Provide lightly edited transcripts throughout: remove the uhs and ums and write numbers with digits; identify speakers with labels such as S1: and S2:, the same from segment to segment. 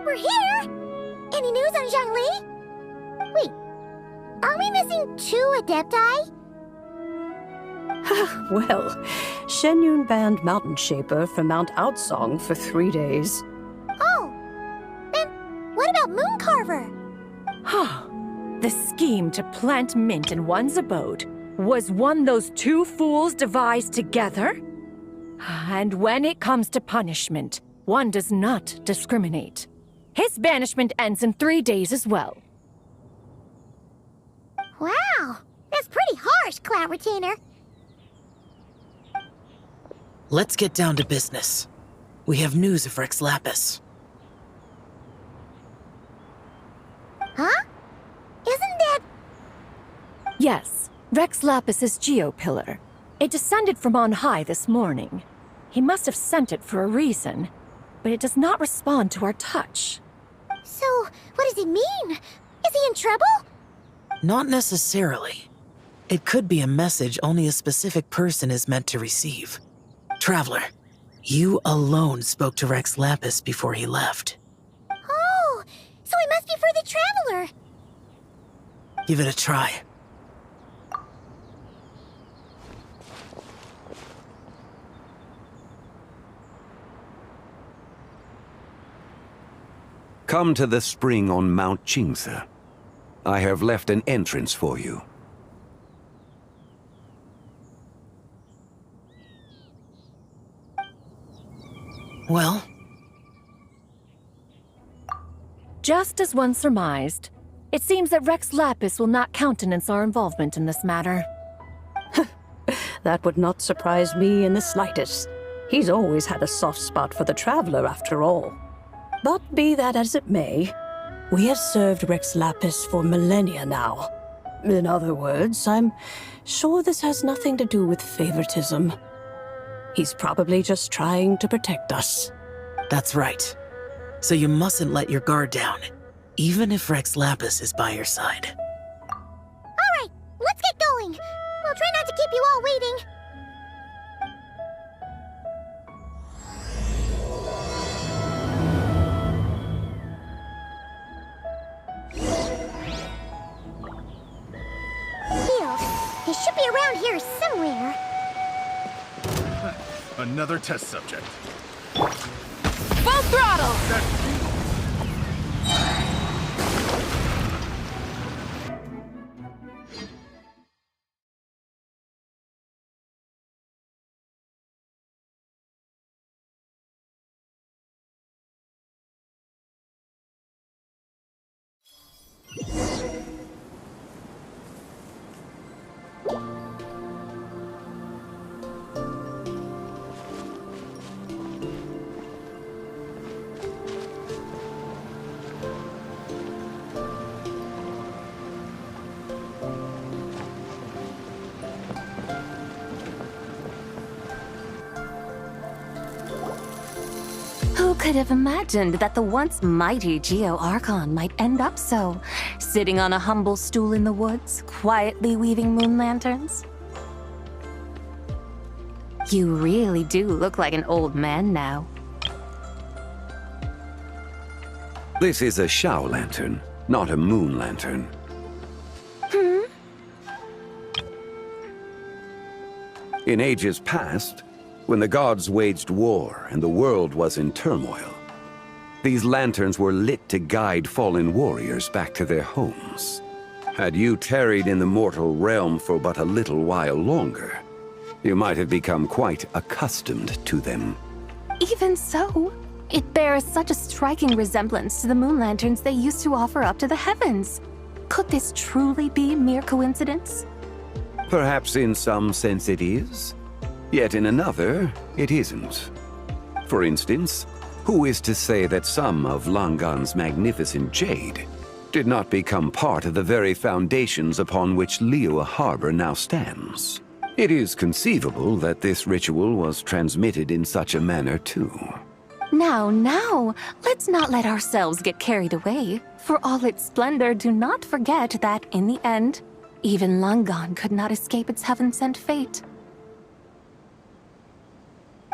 S1: We're here! Any news on Zhongli? Wait, are we missing 2 Adepti?
S2: Well, Shenyun banned Mountain Shaper from Mount Outsong for 3 days.
S1: Oh, then what about Mooncarver?
S3: The scheme to plant mint in one's abode was one those 2 fools devised together? And when it comes to punishment, one does not discriminate. His banishment ends in 3 days as well.
S1: Wow, that's pretty harsh, Cloud Retainer.
S4: Let's get down to business. We have news of Rex Lapis.
S1: Huh? Isn't that...
S3: Yes, Rex Lapis's geopillar. It descended from on high this morning. He must have sent it for a reason, but it does not respond to our touch.
S1: So, what does it mean? Is he in trouble?
S4: Not necessarily. It could be a message only a specific person is meant to receive. Traveler, you alone spoke to Rex Lapis before he left.
S1: Oh, so it must be for the Traveler.
S4: Give it a try.
S5: Come to the spring on Mount Qingse. I have left an entrance for you.
S4: Well?
S3: Just as one surmised, it seems that Rex Lapis will not countenance our involvement in this matter.
S2: That would not surprise me in the slightest. He's always had a soft spot for the Traveler, after all. But be that as it may, we have served Rex Lapis for millennia now. In other words, I'm sure this has nothing to do with favoritism. He's probably just trying to protect us.
S4: That's right. So you mustn't let your guard down, even if Rex Lapis is by your side.
S1: Alright, let's get going. We'll try not to keep you all waiting. He should be around here somewhere.
S6: Another test subject.
S3: Full throttle!
S7: Who could have imagined that the once mighty Geo Archon might end up so, sitting on a humble stool in the woods, quietly weaving moon lanterns? You really do look like an old man now.
S5: This is a Shao lantern, not a moon lantern. In ages past, when the gods waged war and the world was in turmoil, these lanterns were lit to guide fallen warriors back to their homes. Had you tarried in the mortal realm for but a little while longer, you might have become quite accustomed to them.
S7: Even so, it bears such a striking resemblance to the moon lanterns they used to offer up to the heavens. Could this truly be mere coincidence?
S5: Perhaps in some sense it is, yet in another, it isn't. For instance, who is to say that some of Langan's magnificent jade did not become part of the very foundations upon which Liyue Harbor now stands? It is conceivable that this ritual was transmitted in such a manner too.
S7: Now, let's not let ourselves get carried away. For all its splendor, do not forget that, in the end, even Langan could not escape its heaven-sent fate.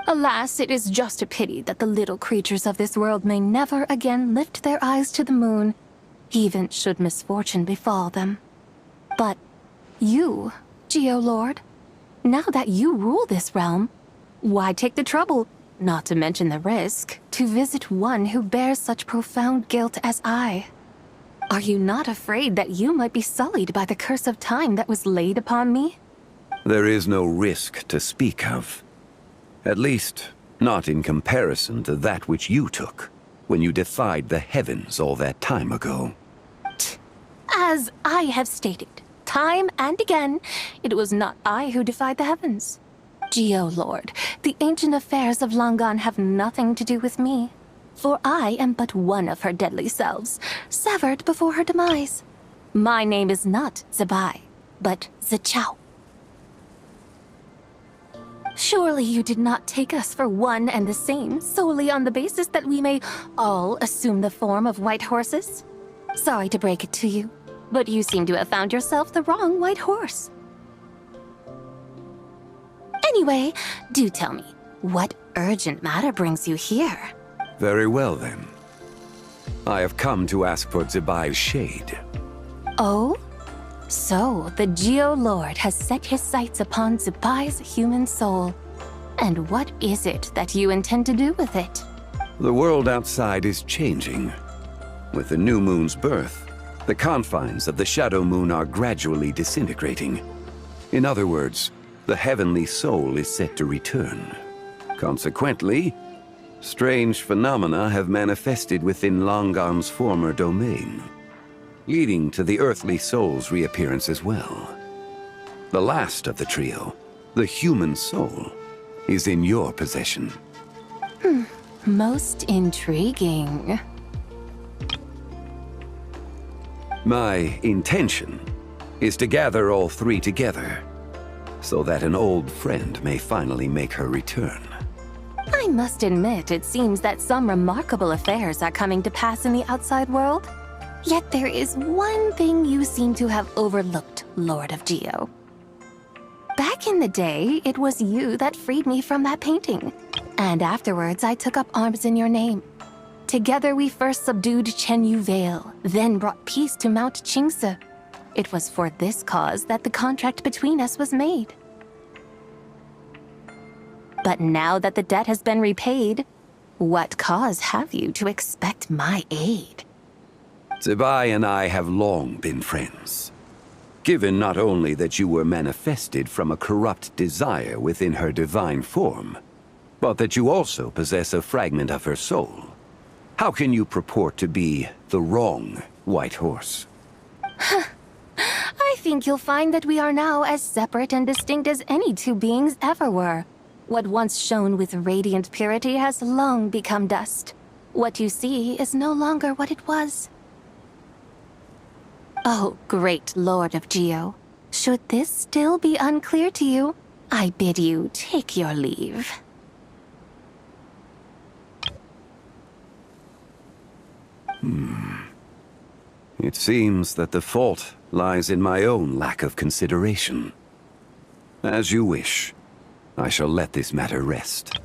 S7: Alas, it is just a pity that the little creatures of this world may never again lift their eyes to the moon, even should misfortune befall them. But you, Geolord, now that you rule this realm, why take the trouble, not to mention the risk, to visit one who bears such profound guilt as I? Are you not afraid that you might be sullied by the curse of time that was laid upon me?
S5: There is no risk to speak of. At least, not in comparison to that which you took when you defied the heavens all that time ago.
S7: As I have stated, time and again, it was not I who defied the heavens. Geolord, the ancient affairs of Langan have nothing to do with me, for I am but one of her deadly selves, severed before her demise. My name is not Zebai, but Zechao. Surely you did not take us for one and the same, solely on the basis that we may all assume the form of white horses? Sorry to break it to you, but you seem to have found yourself the wrong white horse. Anyway, do tell me, what urgent matter brings you here?
S5: Very well, then. I have come to ask for Zebai's shade.
S7: Oh? So, the Geolord has set his sights upon Zebai's human soul. And what is it that you intend to do with it?
S5: The world outside is changing. With the new moon's birth, the confines of the Shadow Moon are gradually disintegrating. In other words, the heavenly soul is set to return. Consequently, strange phenomena have manifested within Langan's former domain, leading to the earthly soul's reappearance as well. The last of the trio, the human soul, is in your possession.
S7: Most intriguing.
S5: My intention is to gather all three together, so that an old friend may finally make her return.
S7: I must admit, it seems that some remarkable affairs are coming to pass in the outside world. Yet there is one thing you seem to have overlooked, Lord of Geo. Back in the day, it was you that freed me from that painting. And afterwards, I took up arms in your name. Together we first subdued Chenyu Vale, then brought peace to Mount Qingse. It was for this cause that the contract between us was made. But now that the debt has been repaid, what cause have you to expect my aid?
S5: Zebai and I have long been friends. Given not only that you were manifested from a corrupt desire within her divine form, but that you also possess a fragment of her soul, how can you purport to be the wrong white horse?
S7: I think you'll find that we are now as separate and distinct as any two beings ever were. What once shone with radiant purity has long become dust. What you see is no longer what it was. Oh, great Lord of Geo. Should this still be unclear to you, I bid you take your leave.
S5: It seems that the fault lies in my own lack of consideration. As you wish. I shall let this matter rest.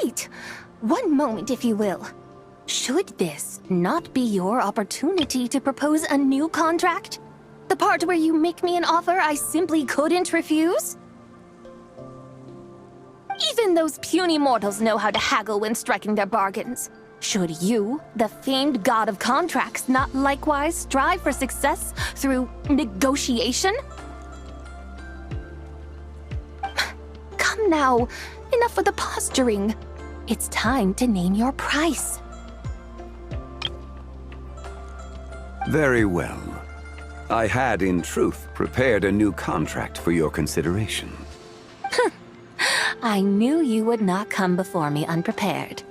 S7: Wait! One moment, if you will. Should this not be your opportunity to propose a new contract? The part where you make me an offer I simply couldn't refuse? Even those puny mortals know how to haggle when striking their bargains. Should you, the famed god of contracts, not likewise strive for success through negotiation? Come now, enough of the posturing. It's time to name your price.
S5: Very well. I had, in truth, prepared a new contract for your consideration.
S7: I knew you would not come before me unprepared.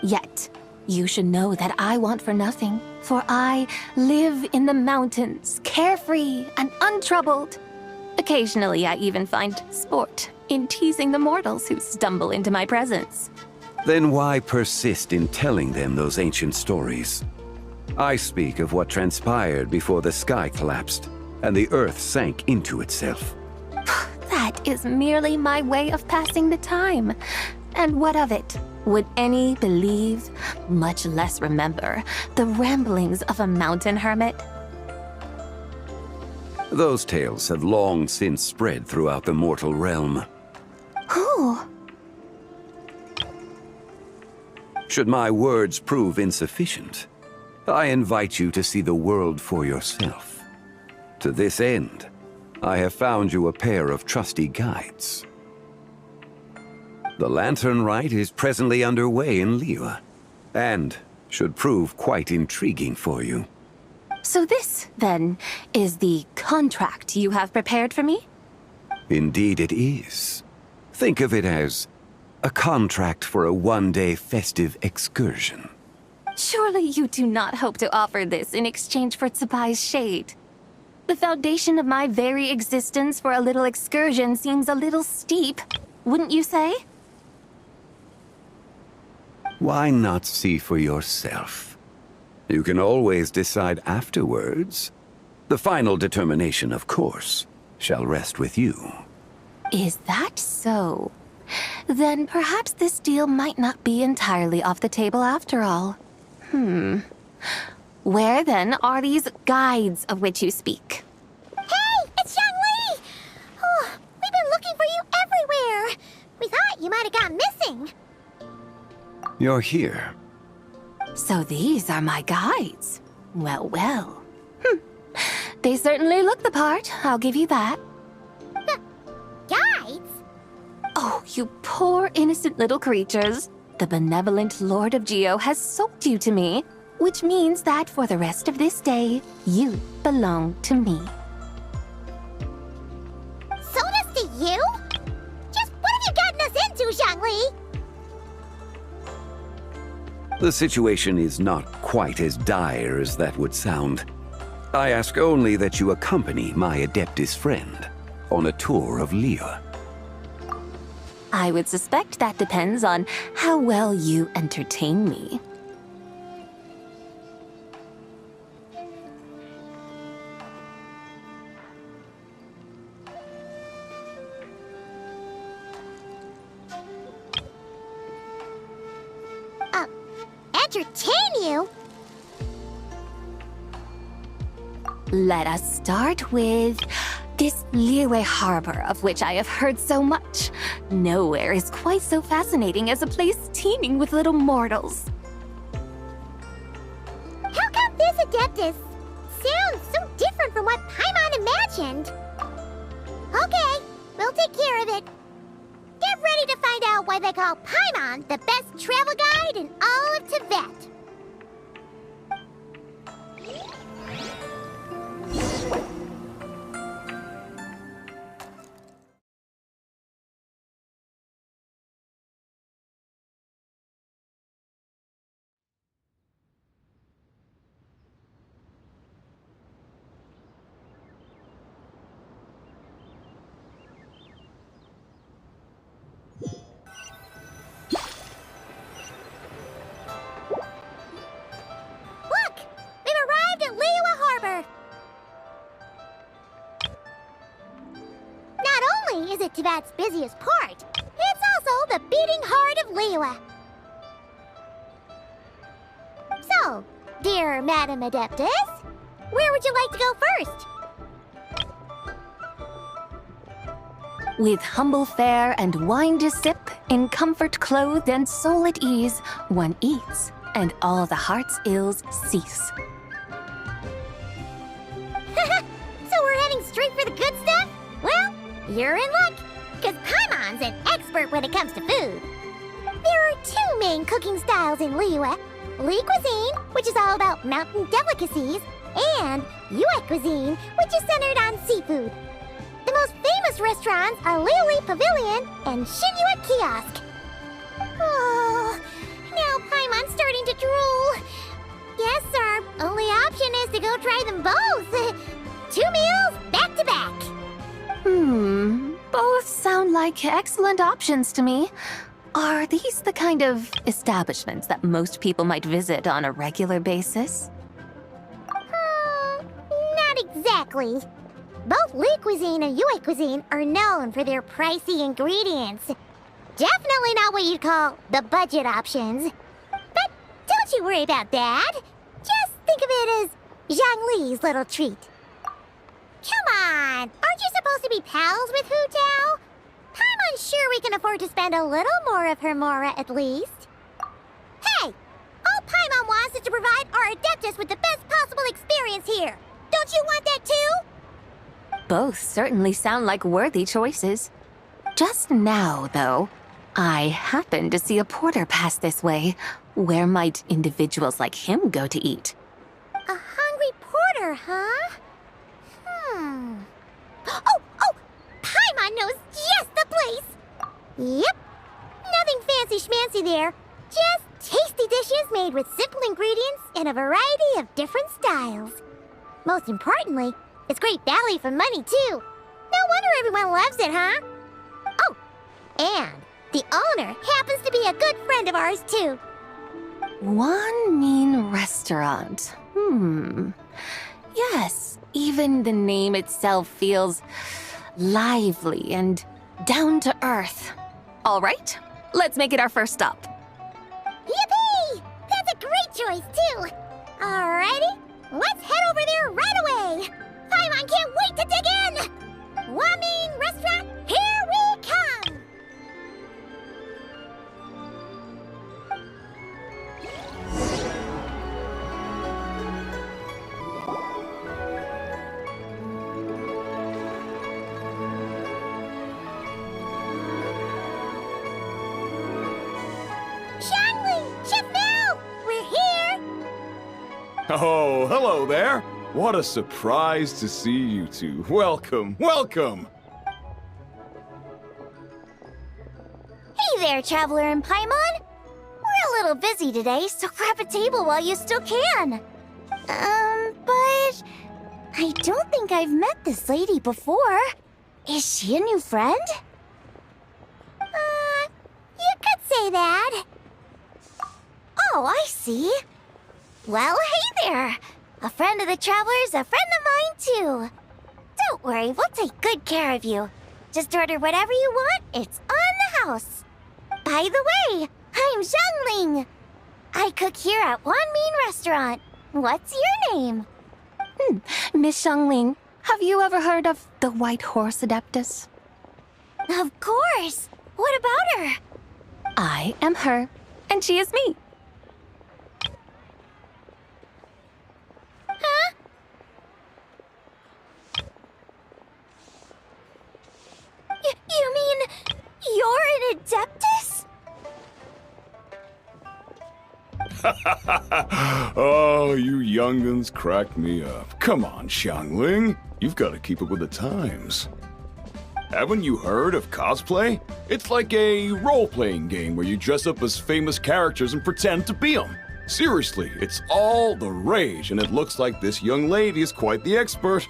S7: Yet, you should know that I want for nothing, for I live in the mountains, carefree and untroubled. Occasionally, I even find sport in teasing the mortals who stumble into my presence.
S5: Then why persist in telling them those ancient stories? I speak of what transpired before the sky collapsed and the earth sank into itself.
S7: That is merely my way of passing the time. And what of it? Would any believe, much less remember, the ramblings of a mountain hermit?
S5: Those tales have long since spread throughout the mortal realm.
S7: Who?
S5: Should my words prove insufficient, I invite you to see the world for yourself. To this end, I have found you a pair of trusty guides. The Lanternlit is presently underway in Liyue, and should prove quite intriguing for you.
S7: So this, then, is the contract you have prepared for me?
S5: Indeed it is. Think of it as a contract for a one-day festive excursion.
S7: Surely you do not hope to offer this in exchange for Tsubai's shade. The foundation of my very existence for a little excursion seems a little steep, wouldn't you say?
S5: Why not see for yourself? You can always decide afterwards. The final determination, of course, shall rest with you.
S7: Is that so? Then perhaps this deal might not be entirely off the table after all. Where then are these guides of which you speak?
S1: Hey, it's Zhongli! Oh, we've been looking for you everywhere. We thought you might have gone missing.
S5: You're here.
S7: So these are my guides. Well, well. They certainly look the part, I'll give you that.
S1: Guides?
S7: Oh, you poor innocent little creatures. The benevolent Lord of Geo has sold you to me, which means that for the rest of this day, you belong to me.
S1: Sold us to you? Just what have you gotten us into, Zhongli?
S5: The situation is not quite as dire as that would sound. I ask only that you accompany my Adeptus friend on a tour of Liyue.
S7: I would suspect that depends on how well you entertain me.
S1: Entertain you?
S7: Let us start with this Liyue harbor of which I have heard so much. Nowhere is quite so fascinating as a place teeming with little mortals.
S1: How come this Adeptus sounds so different from what Paimon imagined? Okay, we'll take care of it. Get ready to find out why they call Paimon the best travel guide in all of Tibet. Is it Tibet's busiest port? It's also the beating heart of Liyue. So, dear Madam Adeptus, where would you like to go first?
S7: With humble fare and wine to sip, in comfort clothed and soul at ease, one eats, and all the heart's ills cease.
S1: So we're heading straight for the good stuff? Well, you're in luck, because Paimon's an expert when it comes to food. There are two main cooking styles in Liyue. Li cuisine, which is all about mountain delicacies, and Yue cuisine, which is centered on seafood. The most famous restaurants are Liyue Pavilion and Shinyue Kiosk. Oh, now Paimon's starting to drool. Guess our only option is to go try them both. 2 meals, back to back.
S7: Both sound like excellent options to me. Are these the kind of establishments that most people might visit on a regular basis?
S1: Not exactly. Both Lee cuisine and Yue cuisine are known for their pricey ingredients. Definitely not what you'd call the budget options. But don't you worry about that. Just think of it as Zhang Li's little treat. Come on, aren't you supposed to be pals with Hu Tao? Paimon's sure we can afford to spend a little more of her mora at least. Hey, all Paimon wants is to provide our Adeptus with the best possible experience here. Don't you want that too?
S7: Both certainly sound like worthy choices. Just now, though, I happened to see a porter pass this way. Where might individuals like him go to eat?
S1: A hungry porter, huh? Oh! Paimon knows just the place! Yep. Nothing fancy schmancy there. Just tasty dishes made with simple ingredients in a variety of different styles. Most importantly, it's great value for money, too. No wonder everyone loves it, huh? Oh, and the owner happens to be a good friend of ours, too.
S7: One mean restaurant. Yes, even the name itself feels lively and down to earth. All right, let's make it our first stop.
S1: Yippee! That's a great choice, too. Alrighty, let's head over there right away. Paimon can't wait to dig in. One mean restaurant, here we come.
S6: Oh, hello there. What a surprise to see you two. Welcome, welcome.
S1: Hey there, Traveler and Paimon. We're a little busy today, so grab a table while you still can. But I don't think I've met this lady before. Is she a new friend? You could say that. Oh, I see. Well, hey there. A friend of the Traveler's a friend of mine, too. Don't worry, we'll take good care of you. Just order whatever you want, it's on the house. By the way, I'm Zhangling. I cook here at One Mean Restaurant. What's your name?
S7: Miss Xiangling, have you ever heard of the White Horse Adeptus?
S1: Of course. What about her?
S7: I am her, and she is me.
S1: Huh? You mean you're an Adeptus?
S6: Oh, you young'uns crack me up. Come on, Xiangling. You've got to keep up with the times. Haven't you heard of cosplay? It's like a role-playing game where you dress up as famous characters and pretend to be them. Seriously, it's all the rage, and it looks like this young lady is quite the expert.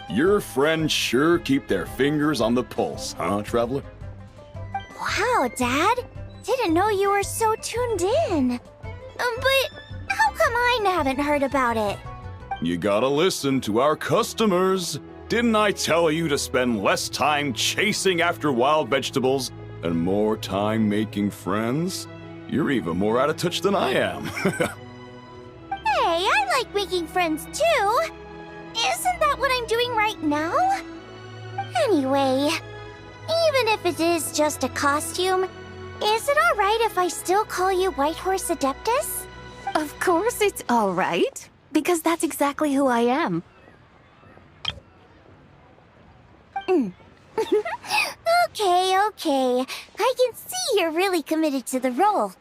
S6: Your friends sure keep their fingers on the pulse, huh, Traveler?
S1: Wow, Dad. Didn't know you were so tuned in. But how come I haven't heard about it?
S6: You gotta listen to our customers. Didn't I tell you to spend less time chasing after wild vegetables and more time making friends? You're even more out of touch than I am.
S1: Hey, I like making friends too. Isn't that what I'm doing right now? Anyway, even if it is just a costume, is it alright if I still call you White Horse Adeptus?
S7: Of course it's all right, because that's exactly who I am.
S1: Okay. I can see you're really committed to the role.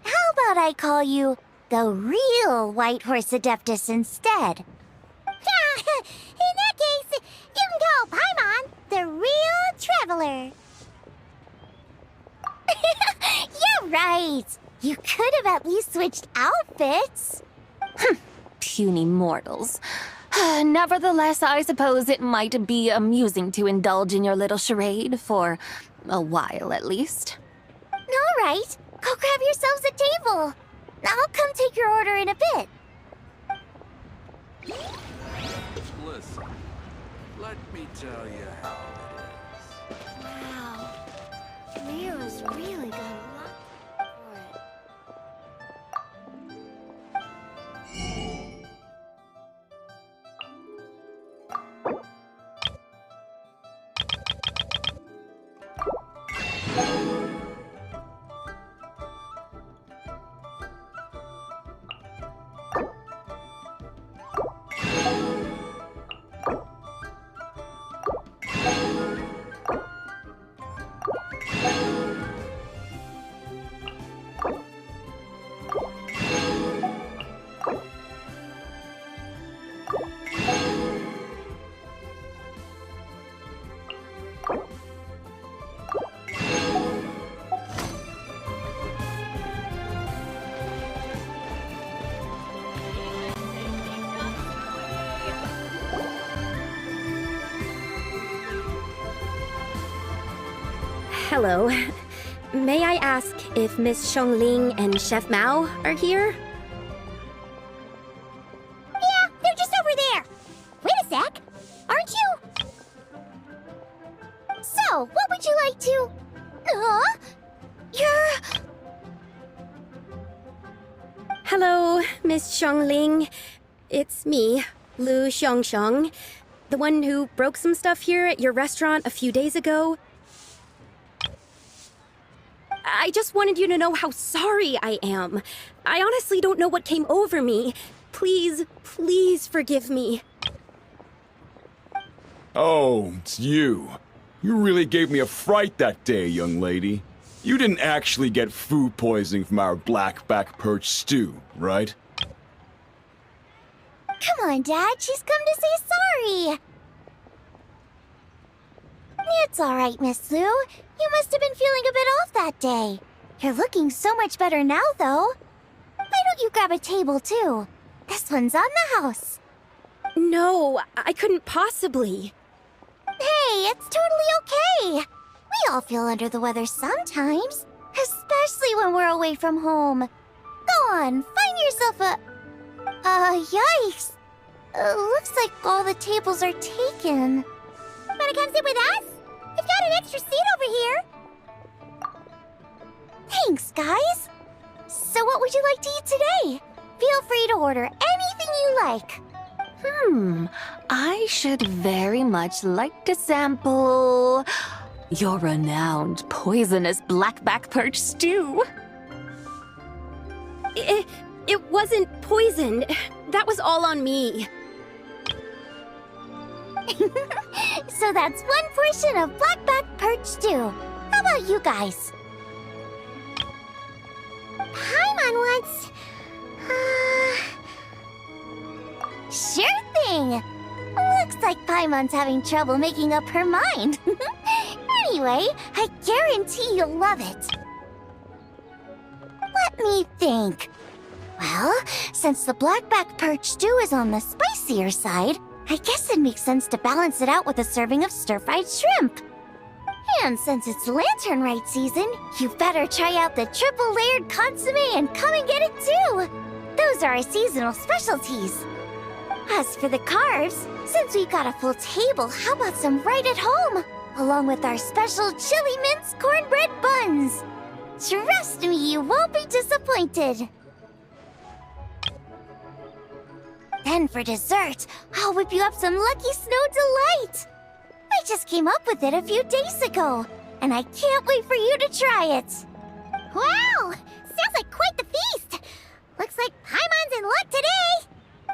S1: How about I call you the real White Horse Adeptus instead? In that case, you can call Paimon the real Traveler. You're right. You could have at least switched outfits.
S7: Puny mortals. Nevertheless, I suppose it might be amusing to indulge in your little charade for a while at least.
S1: All right, go grab yourselves a table. I'll come take your order in a bit.
S8: Listen, let me tell you how it is.
S1: Wow. Leo's really got a lot for it.
S9: Hello. May I ask if Miss Xiongling and Chef Mao are here?
S1: Yeah, they're just over there. Wait a sec. Aren't you? So, what would you like to... You're...
S9: Hello, Miss Xiongling. It's me, Lu Xiongxiong, the one who broke some stuff here at your restaurant a few days ago. I just wanted you to know how sorry I am. I honestly don't know what came over me. Please, please forgive me.
S6: Oh, it's you. You really gave me a fright that day, young lady. You didn't actually get food poisoning from our black-back perch stew, right?
S1: Come on, Dad. She's come to say sorry. It's all right, Miss Lu. You must have been feeling a bit off that day. You're looking so much better now, though. Why don't you grab a table, too? This one's on the house.
S9: No, I couldn't possibly.
S1: Hey, it's totally okay. We all feel under the weather sometimes, especially when we're away from home. Go on, find yourself a... yikes. Looks like all the tables are taken. Wanna come sit with us? We've got an extra seat over here. Thanks, guys. So what would you like to eat today? Feel free to order anything you like.
S7: I should very much like to sample your renowned poisonous blackback perch stew.
S9: It wasn't poisoned. That was all on me.
S1: So that's one portion of blackback perch stew. How about you guys? Paimon wants... Sure thing! Looks like Paimon's having trouble making up her mind. Anyway, I guarantee you'll love it. Let me think. Well, since the blackback perch stew is on the spicier side, I guess it makes sense to balance it out with a serving of stir-fried shrimp. And since it's Lanternlit season, you better try out the triple-layered consomme and come and get it too! Those are our seasonal specialties. As for the carbs, since we've got a full table, how about some right at home? Along with our special chili mince cornbread buns. Trust me, you won't be disappointed. Then for dessert, I'll whip you up some Lucky Snow Delight. I just came up with it a few days ago, and I can't wait for you to try it. Wow! Sounds like quite the feast. Looks like Paimon's in luck today.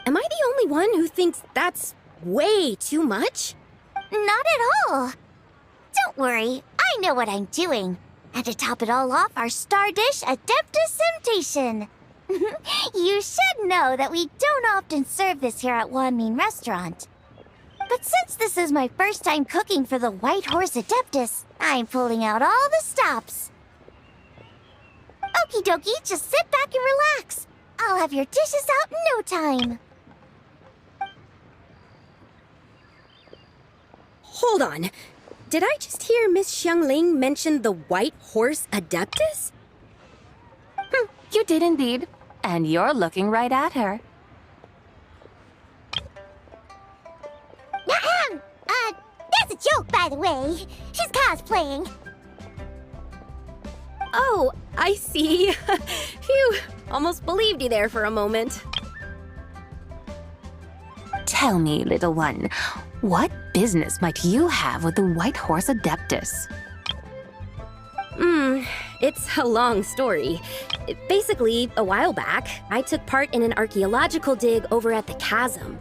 S9: Am I the only one who thinks that's way too much?
S1: Not at all. Don't worry, I know what I'm doing. And to top it all off, our star dish, Adeptus Temptation. You should know that we don't often serve this here at Wanmin Restaurant. But since this is my first time cooking for the White Horse Adeptus, I'm pulling out all the stops. Okie dokie, just sit back and relax. I'll have your dishes out in no time.
S9: Hold on. Did I just hear Miss Xiongling mention the White Horse Adeptus?
S7: You did indeed. And you're looking right at her.
S1: joke, by the way. She's cosplaying.
S9: Oh, I see. Phew, almost believed you there for a moment.
S7: Tell me, little one, what business might you have with the White Horse Adeptus?
S9: It's a long story. Basically, a while back, I took part in an archaeological dig over at the chasm.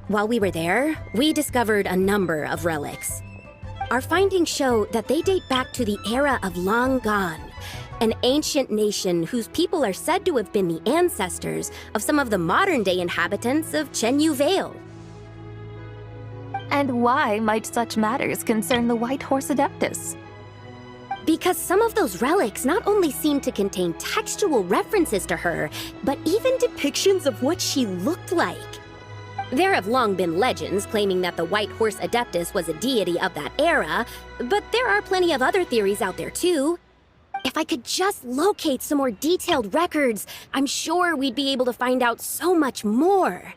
S9: While we were there, we discovered a number of relics. Our findings show that they date back to the era of Long Gone, an ancient nation whose people are said to have been the ancestors of some of the modern-day inhabitants of Chenyu Vale.
S7: And why might such matters concern the White Horse Adeptus?
S9: Because some of those relics not only seem to contain textual references to her, but even depictions of what she looked like. There have long been legends claiming that the White Horse Adeptus was a deity of that era, but there are plenty of other theories out there too. If I could just locate some more detailed records, I'm sure we'd be able to find out so much more.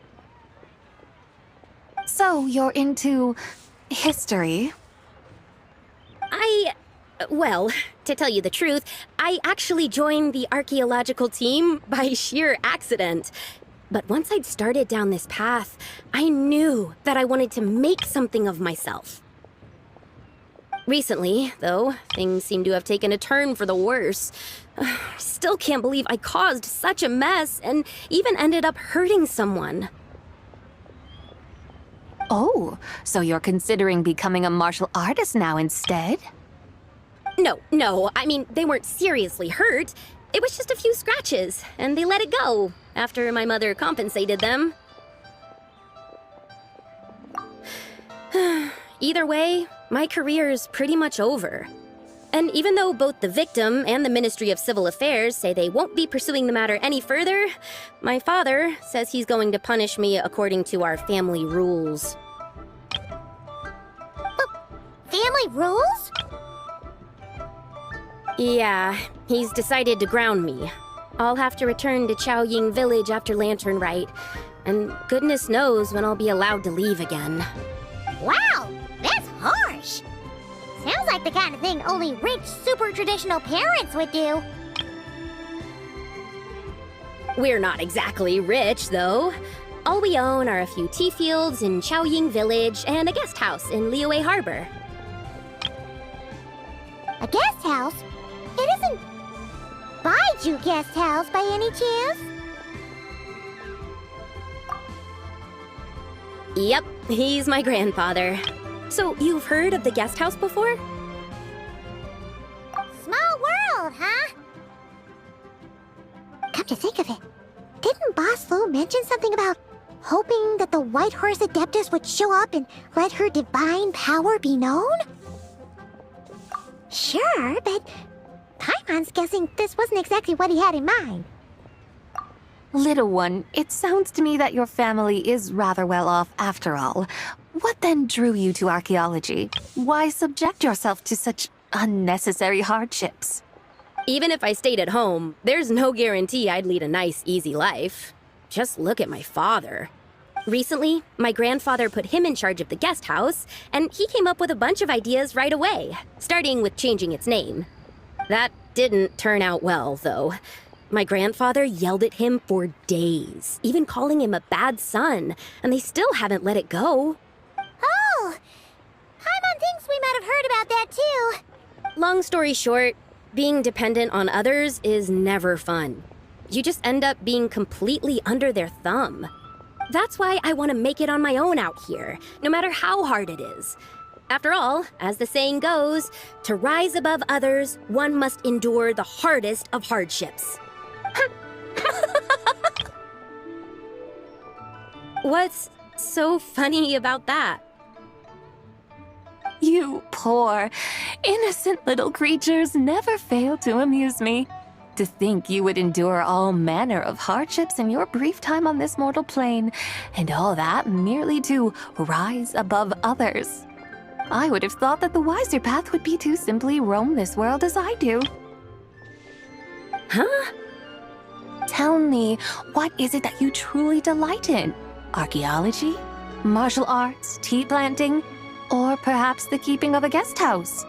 S7: So you're into history?
S9: Well, to tell you the truth, I actually joined the archaeological team by sheer accident. But once I'd started down this path, I knew that I wanted to make something of myself. Recently, though, things seem to have taken a turn for the worse. Still can't believe I caused such a mess and even ended up hurting someone.
S7: Oh, so you're considering becoming a martial artist now instead?
S9: No, I mean, they weren't seriously hurt. It was just a few scratches, and they let it go after my mother compensated them. Either way, my career's pretty much over. And even though both the victim and the Ministry of Civil Affairs say they won't be pursuing the matter any further, my father says he's going to punish me according to our family rules.
S1: Family rules?
S9: Yeah, he's decided to ground me. I'll have to return to Chaoying Village after Lanternlit, and goodness knows when I'll be allowed to leave again.
S1: Wow, that's harsh. Sounds like the kind of thing only rich, super traditional parents would do.
S9: We're not exactly rich, though. All we own are a few tea fields in Chaoying Village and a guest house in Liyue Harbor.
S1: A guest house? It isn't Baiju Guest House by any chance?
S9: Yep, he's my grandfather. So you've heard of the guest house before?
S1: Small world, huh? Come to think of it, didn't Boss Lu mention something about hoping that the White Horse Adeptus would show up and let her divine power be known? Sure, but Paimon's guessing this wasn't exactly what he had in mind.
S7: Little one, it sounds to me that your family is rather well off after all. What then drew you to archaeology? Why subject yourself to such unnecessary hardships?
S9: Even if I stayed at home, there's no guarantee I'd lead a nice, easy life. Just look at my father. Recently, my grandfather put him in charge of the guest house, and he came up with a bunch of ideas right away, starting with changing its name. That didn't turn out well, though. My grandfather yelled at him for days, even calling him a bad son, and they still haven't let it go.
S1: Oh! Paimon thinks we might have heard about that too.
S9: Long story short, being dependent on others is never fun. You just end up being completely under their thumb. That's why I want to make it on my own out here, no matter how hard it is. After all, as the saying goes, to rise above others, one must endure the hardest of hardships. What's so funny about that?
S7: You poor, innocent little creatures never fail to amuse me. To think you would endure all manner of hardships in your brief time on this mortal plane, and all that merely to rise above others. I would have thought that the wiser path would be to simply roam this world as I do.
S9: Huh?
S7: Tell me, what is it that you truly delight in? Archaeology? Martial arts? Tea planting? Or perhaps the keeping of a guest house.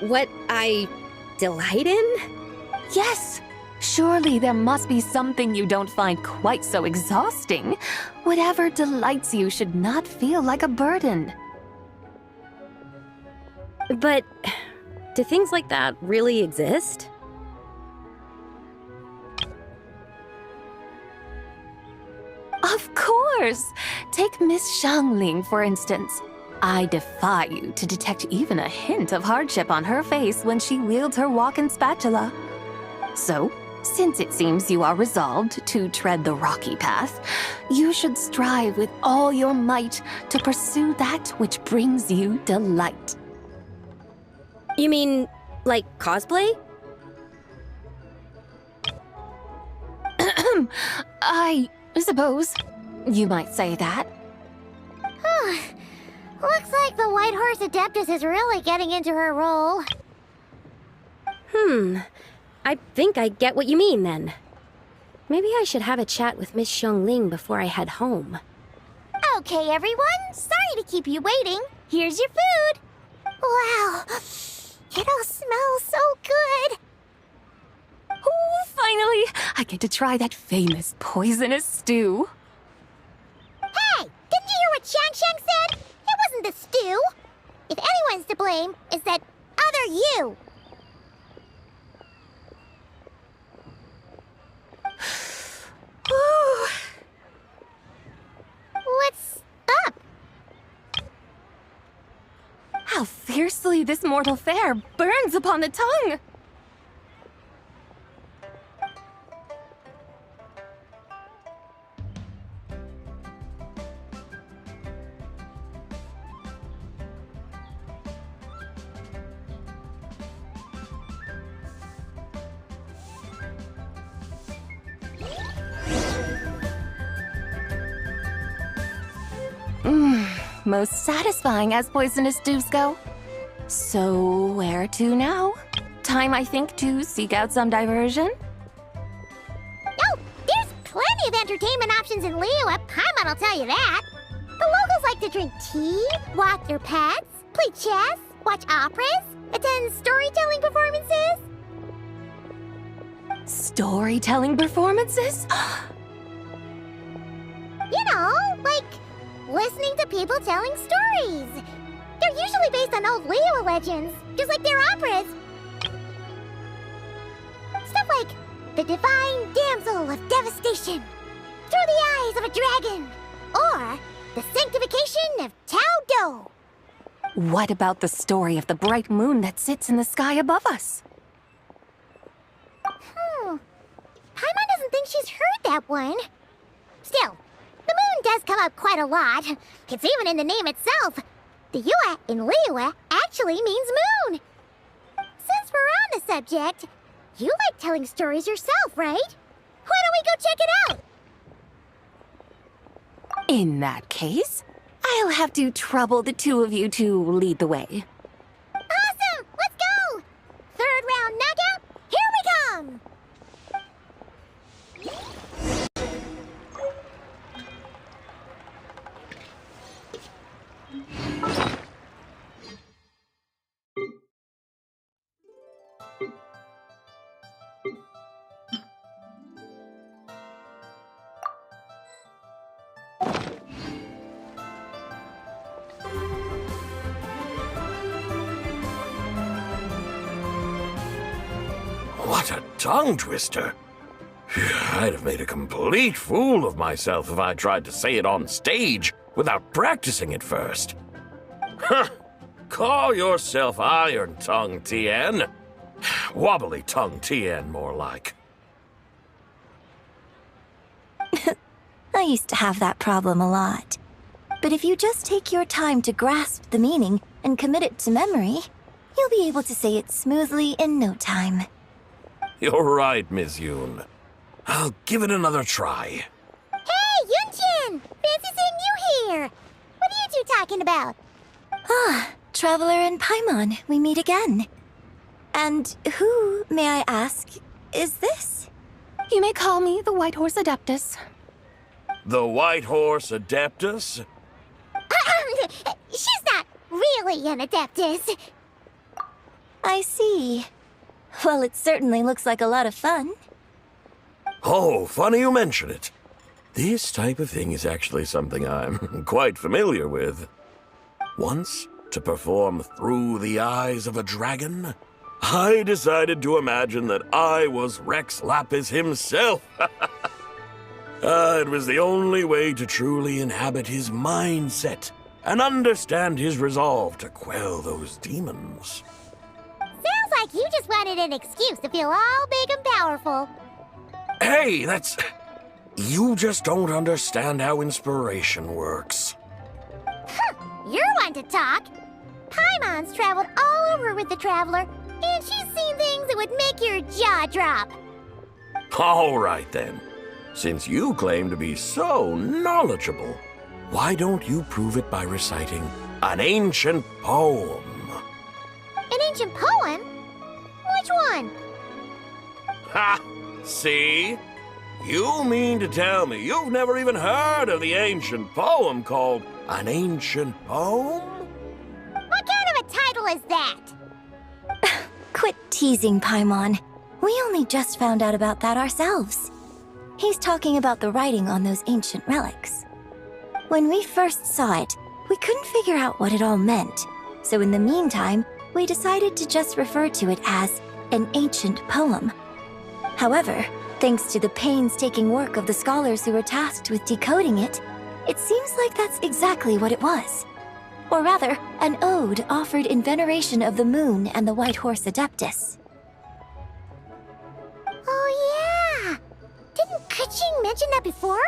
S9: What I delight in?
S7: Yes! Surely there must be something you don't find quite so exhausting. Whatever delights you should not feel like a burden.
S9: But do things like that really exist?
S7: Of course! Take Miss Xiangling, for instance. I defy you to detect even a hint of hardship on her face when she wields her walking spatula. So, since it seems you are resolved to tread the rocky path, you should strive with all your might to pursue that which brings you delight.
S9: You mean, like cosplay?
S7: I suppose you might say that.
S1: Looks like the White Horse Adeptus is really getting into her role.
S9: I think I get what you mean then. Maybe I should have a chat with Miss Xiangling before I head home.
S1: Okay, everyone. Sorry to keep you waiting. Here's your food. Wow. It all smells so good.
S7: Oh, finally! I get to try that famous poisonous stew.
S1: Hey, didn't you hear what Shang said? It wasn't the stew. If anyone's to blame, it's that other you. What's up?
S7: How fiercely this mortal fare burns upon the tongue! Most satisfying as poisonous stews go. So, where to now? Time, I think, to seek out some diversion?
S1: Oh, there's plenty of entertainment options in Liyue. Paimon will tell you that. The locals like to drink tea, walk their pets, play chess, watch operas, attend storytelling performances.
S7: Storytelling performances?
S1: You know, like listening to people telling stories. They're usually based on old Liyue legends, just like their operas. Stuff like the Divine Damsel of Devastation, Through the Eyes of a Dragon, or the Sanctification of Tao Do.
S7: What about the story of the bright moon that sits in the sky above us?
S1: Paimon doesn't think she's heard that one. Still, the moon does come up quite a lot. It's even in the name itself. The Yue in Liyue actually means moon. Since we're on the subject, you like telling stories yourself, right? Why don't we go check it out?
S7: In that case, I'll have to trouble the two of you to lead the way.
S1: Awesome! Let's go! Third round knockout, here we come!
S10: What a tongue twister! I'd have made a complete fool of myself if I tried to say it on stage without practicing it first. Huh! Call yourself Iron Tongue, Tien. Wobbly Tongue, Tien, more like.
S11: I used to have that problem a lot. But if you just take your time to grasp the meaning and commit it to memory, you'll be able to say it smoothly in no time.
S10: You're right, Miss Yoon. I'll give it another try.
S1: Hey, Yunchin! Fancy seeing you here! What are you two talking about?
S11: Ah, Traveler and Paimon, we meet again. And who, may I ask, is this?
S7: You may call me the White Horse Adeptus.
S10: The White Horse Adeptus?
S1: She's not really Exactly, an Adeptus.
S11: I see. Well, it certainly looks like a lot of fun.
S10: Oh, funny you mention it. This type of thing is actually something I'm quite familiar with. Once, to perform Through the Eyes of a Dragon, I decided to imagine that I was Rex Lapis himself. It was the only way to truly inhabit his mindset and understand his resolve to quell those demons.
S1: Sounds like you just wanted an excuse to feel all big and powerful.
S10: Hey, that's... You just don't understand how inspiration works.
S1: You're one to talk. Paimon's traveled all over with the Traveler, and she's seen things that would make your jaw drop.
S10: All right, then. Since you claim to be so knowledgeable, why don't you prove it by reciting an ancient poem?
S1: An ancient poem? Which one?
S10: Ha! See? You mean to tell me you've never even heard of the ancient poem called An Ancient Poem?
S1: What kind of a title is that?
S11: Quit teasing, Paimon. We only just found out about that ourselves. He's talking about the writing on those ancient relics. When we first saw it, we couldn't figure out what it all meant. So in the meantime, we decided to just refer to it as an ancient poem. However, thanks to the painstaking work of the scholars who were tasked with decoding it, it seems like that's exactly what it was. Or rather, an ode offered in veneration of the moon and the White Horse Adeptus.
S1: Oh yeah! Didn't Kuching mention that before?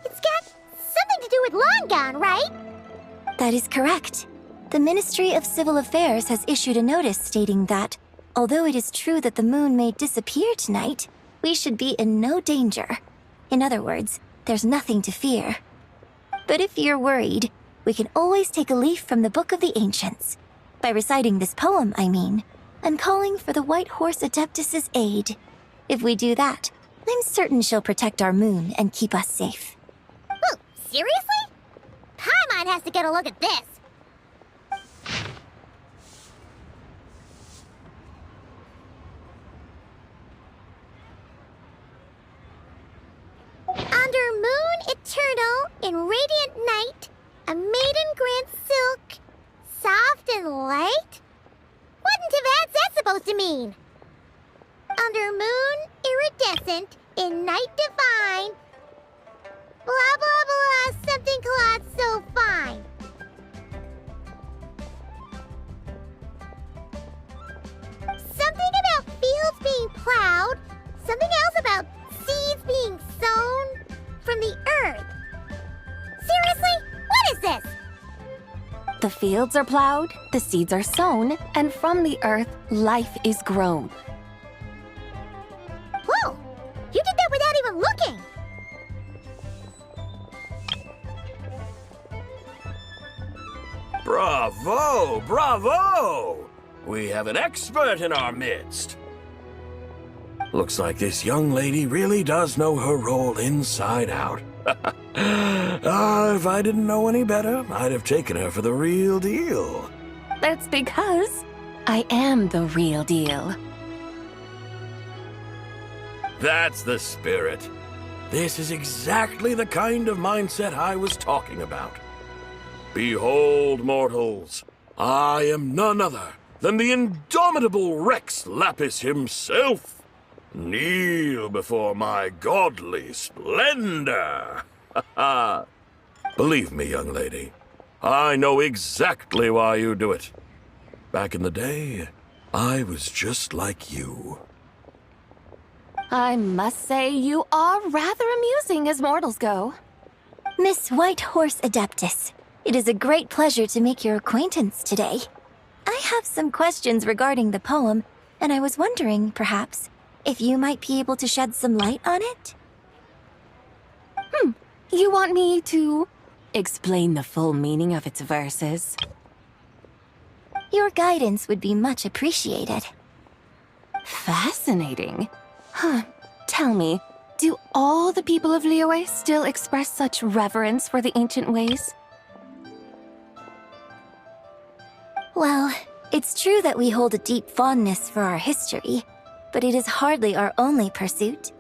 S1: It's got something to do with Longon, right?
S11: That is correct. The Ministry of Civil Affairs has issued a notice stating that, although it is true that the moon may disappear tonight, we should be in no danger. In other words, there's nothing to fear. But if you're worried, we can always take a leaf from the Book of the Ancients. By reciting this poem, I mean, and calling for the White Horse Adeptus's aid. If we do that, I'm certain she'll protect our moon and keep us safe.
S1: Ooh, seriously? Paimon has to get a look at this. Under moon eternal, in radiant night, a maiden grants silk, soft and light? What in Tibet's that supposed to mean? Under moon iridescent, in night divine, blah blah blah, something cloth so fine. Something about fields being plowed, something else about seeds being sown from the earth. Seriously? What is this?
S7: The fields are plowed, the seeds are sown, and from the earth, life is grown.
S1: Whoa! You did that without even looking!
S10: Bravo! Bravo! We have an expert in our midst. Looks like this young lady really does know her role inside out. If I didn't know any better, I'd have taken her for the real deal.
S7: That's because I am the real deal.
S10: That's the spirit. This is exactly the kind of mindset I was talking about. Behold, mortals, I am none other than the indomitable Rex Lapis himself. Kneel before my godly splendor. Believe me, young lady, I know exactly why you do it. Back in the day, I was just like you.
S7: I must say you are rather amusing as mortals go.
S11: Miss White Horse Adeptus, it is a great pleasure to make your acquaintance today. I have some questions regarding the poem, and I was wondering, perhaps, if you might be able to shed some light on it?
S7: You want me to explain the full meaning of its verses?
S11: Your guidance would be much appreciated.
S7: Fascinating. Tell me, do all the people of Liyue still express such reverence for the ancient ways?
S11: Well, it's true that we hold a deep fondness for our history, but it is hardly our only pursuit.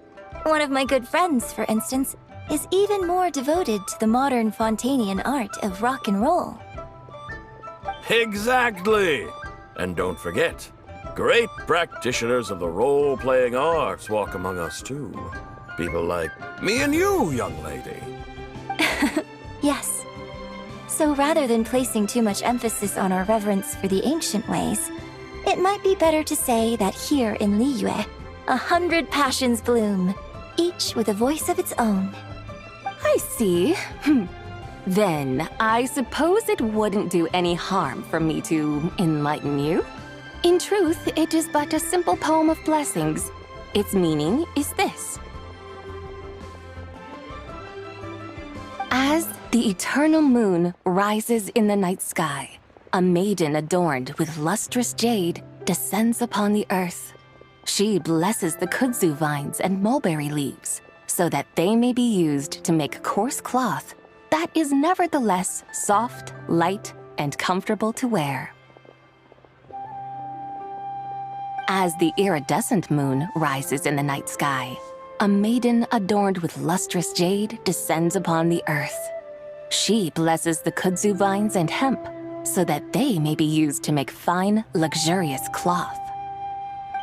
S11: One of my good friends, for instance, is even more devoted to the modern Fontanian art of rock and roll.
S10: Exactly! And don't forget, great practitioners of the role-playing arts walk among us too. People like me and you, young lady.
S11: Yes. So rather than placing too much emphasis on our reverence for the ancient ways, it might be better to say that here in Liyue, 100 passions bloom, each with a voice of its own.
S7: I see. Then, I suppose it wouldn't do any harm for me to enlighten you. In truth, it is but a simple poem of blessings. Its meaning is this. As the eternal moon rises in the night sky, a maiden adorned with lustrous jade descends upon the earth. She blesses the kudzu vines and mulberry leaves, so that they may be used to make coarse cloth that is nevertheless soft, light, and comfortable to wear. As the iridescent moon rises in the night sky, a maiden adorned with lustrous jade descends upon the earth. She blesses the kudzu vines and hemp, so that they may be used to make fine, luxurious cloth.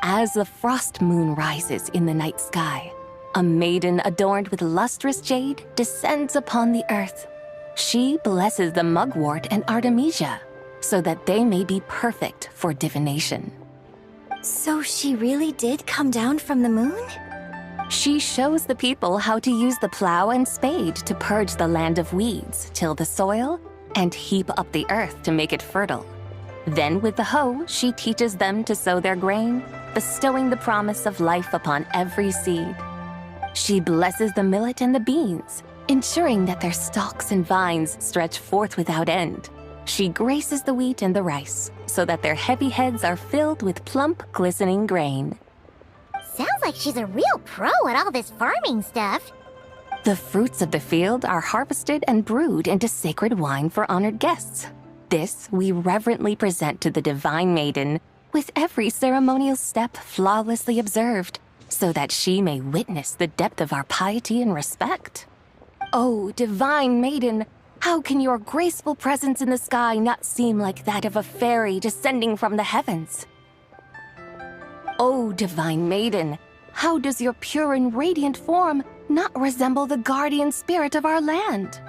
S7: As the frost moon rises in the night sky, a maiden adorned with lustrous jade descends upon the earth. She blesses the mugwort and artemisia, so that they may be perfect for divination.
S11: So she really did come down from the moon?
S7: She shows the people how to use the plow and spade to purge the land of weeds, till the soil, and heap up the earth to make it fertile. Then with the hoe, she teaches them to sow their grain, bestowing the promise of life upon every seed. She blesses the millet and the beans, ensuring that their stalks and vines stretch forth without end. She graces the wheat and the rice, so that their heavy heads are filled with plump, glistening grain.
S1: Sounds like she's a real pro at all this farming stuff.
S7: The fruits of the field are harvested and brewed into sacred wine for honored guests. This we reverently present to the divine maiden, with every ceremonial step flawlessly observed, so that she may witness the depth of our piety and respect. Oh, divine maiden, how can your graceful presence in the sky not seem like that of a fairy descending from the heavens? Oh, divine maiden, how does your pure and radiant form not resemble the guardian spirit of our land?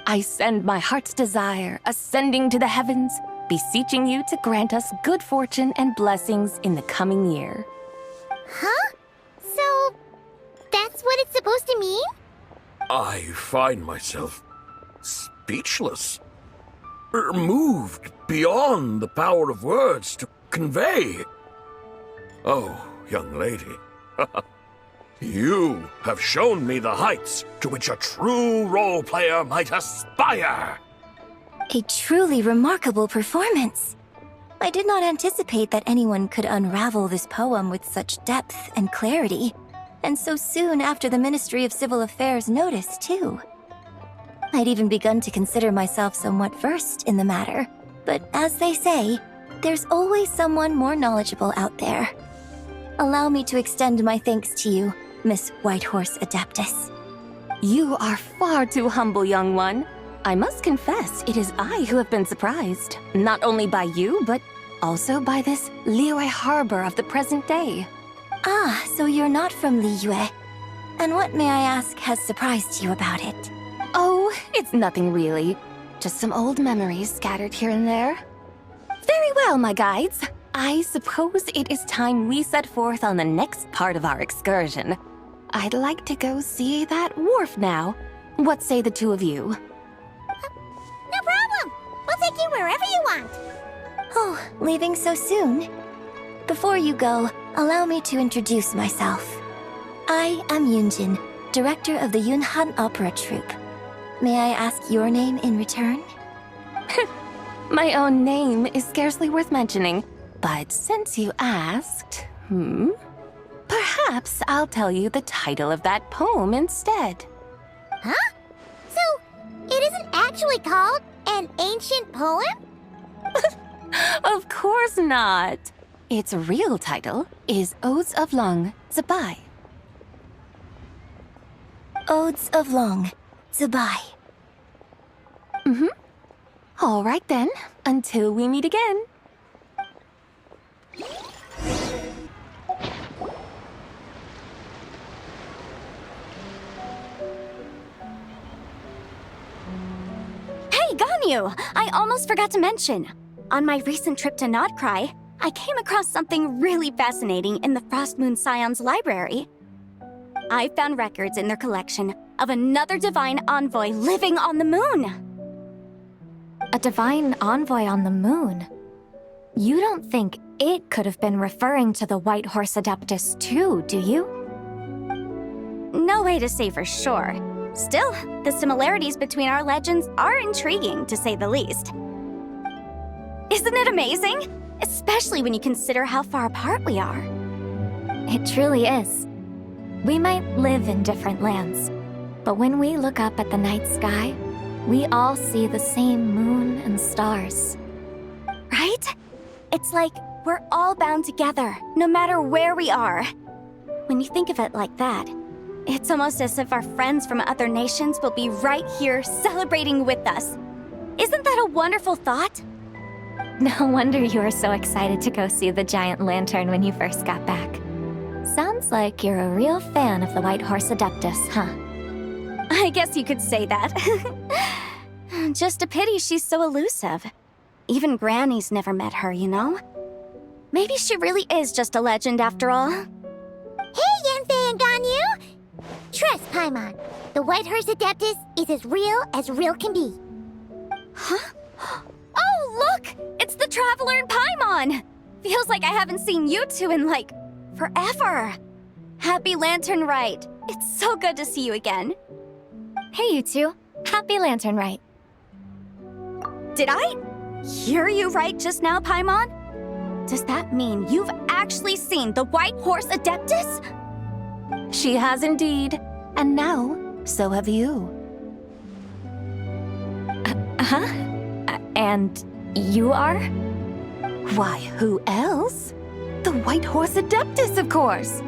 S7: I send my heart's desire, ascending to the heavens, beseeching you to grant us good fortune and blessings in the coming year.
S1: Huh? So, that's what it's supposed to mean?
S10: I find myself speechless, moved beyond the power of words to convey. Oh, young lady, you have shown me the heights to which a true role player might aspire.
S11: A truly remarkable performance. I did not anticipate that anyone could unravel this poem with such depth and clarity, and so soon after the Ministry of Civil Affairs noticed, too. I'd even begun to consider myself somewhat versed in the matter, but as they say, there's always someone more knowledgeable out there. Allow me to extend my thanks to you, Miss Whitehorse Adeptus.
S7: You are far too humble, young one. I must confess, it is I who have been surprised, not only by you, but also by this Liyue harbor of the present day.
S11: Ah, so you're not from Liyue. And what, may I ask, has surprised you about it?
S7: Oh, it's nothing really. Just some old memories scattered here and there. Very well, my guides. I suppose it is time we set forth on the next part of our excursion. I'd like to go see that wharf now. What say the two of you?
S1: No problem. We'll take you wherever you want.
S11: Oh, leaving so soon? Before you go, allow me to introduce myself. I am Yunjin, director of the Yunhan Opera Troupe. May I ask your name in return?
S7: My own name is scarcely worth mentioning, but since you asked, perhaps I'll tell you the title of that poem instead.
S1: Huh? So, it isn't actually called an ancient poem?
S7: Of course not. Its real title is Odes of Long Zabai.
S11: Odes of Long Zabai.
S7: All right then, until we meet again.
S1: Hey, Ganyu! I almost forgot to mention. On my recent trip to Notcry, I came across something really fascinating in the Frost Moon Scion's library. I found records in their collection of another divine envoy living on the moon.
S12: A divine envoy on the moon? You don't think it could have been referring to the White Horse Adeptus too, do you?
S1: No way to say for sure. Still, the similarities between our legends are intriguing, to say the least. Isn't it amazing? Especially when you consider how far apart we are.
S12: It truly is. We might live in different lands, but when we look up at the night sky, we all see the same moon and stars.
S1: Right? It's like we're all bound together, no matter where we are. When you think of it like that, it's almost as if our friends from other nations will be right here celebrating with us. Isn't that a wonderful thought?
S12: No wonder you were so excited to go see the giant lantern when you first got back. Sounds like you're a real fan of the White Horse Adeptus, huh?
S1: I guess you could say that. Just a pity she's so elusive. Even Granny's never met her, you know? Maybe she really is just a legend after all. Hey, Yanfei and Ganyu! Trust Paimon. The White Horse Adeptus is as real can be. Huh? Oh, look! It's the Traveler and Paimon! Feels like I haven't seen you two in, like, forever. Happy Lantern Rite. It's so good to see you again.
S12: Hey, you two. Happy Lantern Rite.
S1: Did I hear you right just now, Paimon? Does that mean you've actually seen the White Horse Adeptus?
S7: She has indeed. And now, so have you.
S12: And you are?
S7: Why, who else? The White Horse Adeptus, of course.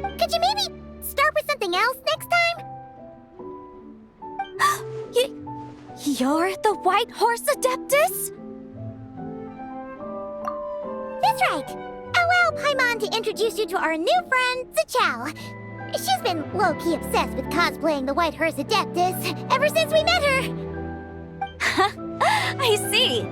S1: Could you maybe start with something else next time? You're the White Horse Adeptus? That's right. Allow Paimon to introduce you to our new friend, Zichao. She's been low-key obsessed with cosplaying the White Horse Adeptus ever since we met her. I see.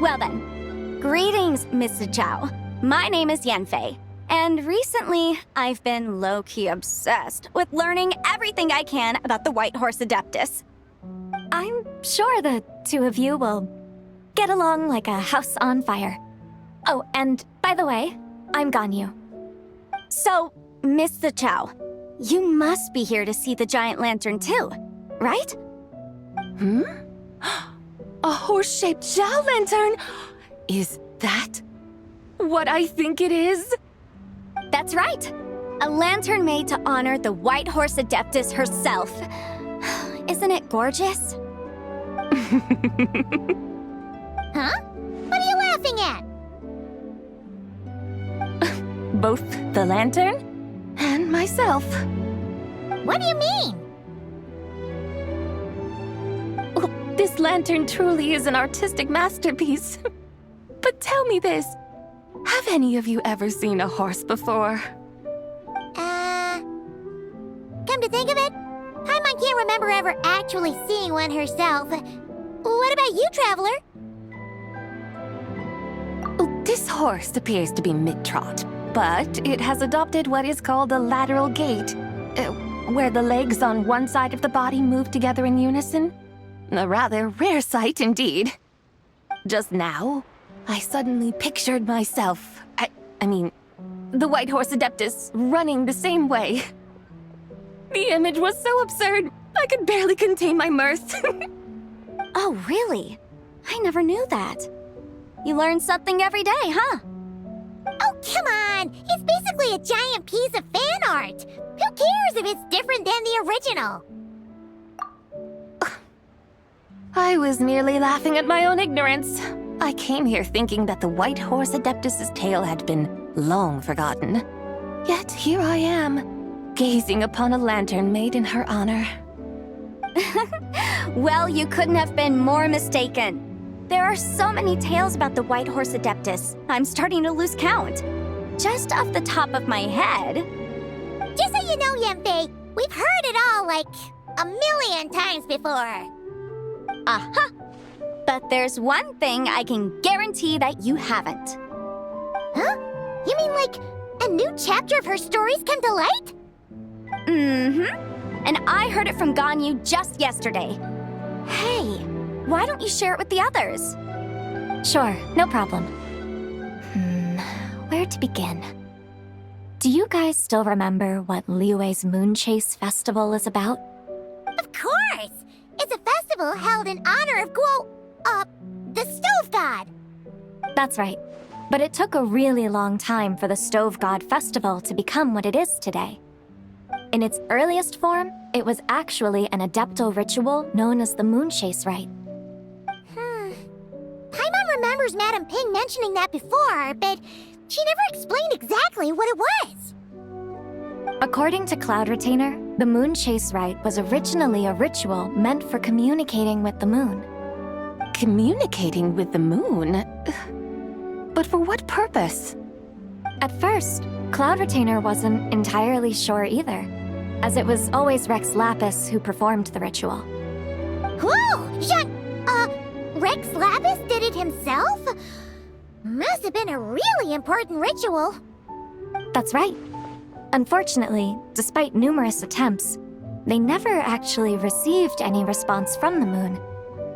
S1: Well then, greetings, Miss Zichao. My name is Yanfei, and recently I've been low-key obsessed with learning everything I can about the White Horse Adeptus.
S12: I'm sure the two of you will get along like a house on fire. Oh, and by the way, I'm Ganyu.
S1: So, Miss Zichao, you must be here to see the giant lantern too, right?
S7: A horse-shaped Zhao lantern? Is that what I think it is?
S1: That's right. A lantern made to honor the White Horse Adeptus herself. Isn't it gorgeous? Huh? What are you laughing at?
S7: Both the lantern and myself.
S1: What do you mean?
S7: Oh, this lantern truly is an artistic masterpiece. But tell me this, have any of you ever seen a horse before?
S1: Come to think of it, Paimon can't remember ever actually seeing one herself. What about you, Traveler?
S7: Oh, this horse appears to be mid-trot, but it has adopted what is called a lateral gait, where the legs on one side of the body move together in unison. A rather rare sight indeed. Just now, I suddenly pictured myself, I mean, the White Horse Adeptus running the same way. The image was so absurd, I could barely contain my mirth.
S1: Oh, really? I never knew that. You learn something every day, huh? Oh, come on! It's basically a giant piece of fan art! Who cares if it's different than the original?
S7: I was merely laughing at my own ignorance. I came here thinking that the White Horse Adeptus's tale had been long forgotten. Yet here I am, gazing upon a lantern made in her honor.
S12: Well, you couldn't have been more mistaken. There are so many tales about the White Horse Adeptus, I'm starting to lose count. Just off the top of my head.
S1: Just so you know, Yanfei, we've heard it all like a million times before.
S12: Uh-huh. But there's one thing I can guarantee that you haven't.
S1: Huh? You mean like a new chapter of her stories come to light?
S12: Mm-hmm. And I heard it from Ganyu just yesterday. Hey, why don't you share it with the others? Sure, no problem. Where to begin? Do you guys still remember what Liyue's Moon Chase Festival is about?
S1: Of course! It's a festival held in honor of the Stove God.
S12: That's right. But it took a really long time for the Stove God Festival to become what it is today. In its earliest form, it was actually an adeptal ritual known as the Moon Chase Rite.
S1: Paimon remembers Madame Ping mentioning that before, but she never explained exactly what it was.
S12: According to Cloud Retainer, the Moon Chase Rite was originally a ritual meant for communicating with the moon.
S7: Communicating with the moon? But for what purpose?
S12: At first, Cloud Retainer wasn't entirely sure either, as it was always Rex Lapis who performed the ritual.
S1: Whoa! Rex Lapis did it himself? Must have been a really important ritual.
S12: That's right. Unfortunately, despite numerous attempts, they never actually received any response from the moon,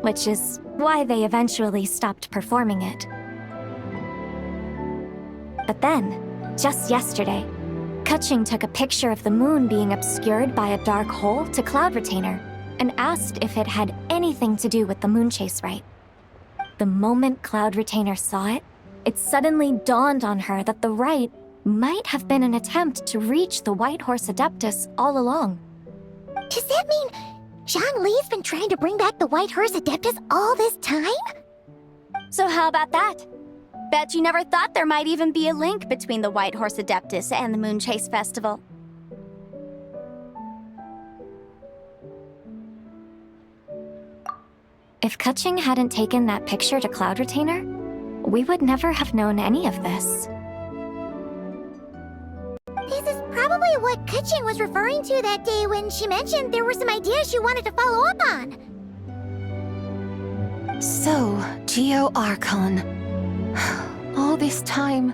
S12: which is why they eventually stopped performing it. But then, just yesterday, Keqing took a picture of the moon being obscured by a dark hole to Cloud Retainer and asked if it had anything to do with the Moon Chase Rite. The moment Cloud Retainer saw it, it suddenly dawned on her that the rite might have been an attempt to reach the White Horse Adeptus all along.
S1: Does that mean Zhang Li's been trying to bring back the White Horse Adeptus all this time?
S12: So how about that? Bet you never thought there might even be a link between the White Horse Adeptus and the Moon Chase Festival. If Keqing hadn't taken that picture to Cloud Retainer, we would never have known any of this.
S1: This is probably what Keqing was referring to that day when she mentioned there were some ideas she wanted to follow up on.
S7: So, Geo Archon. All this time,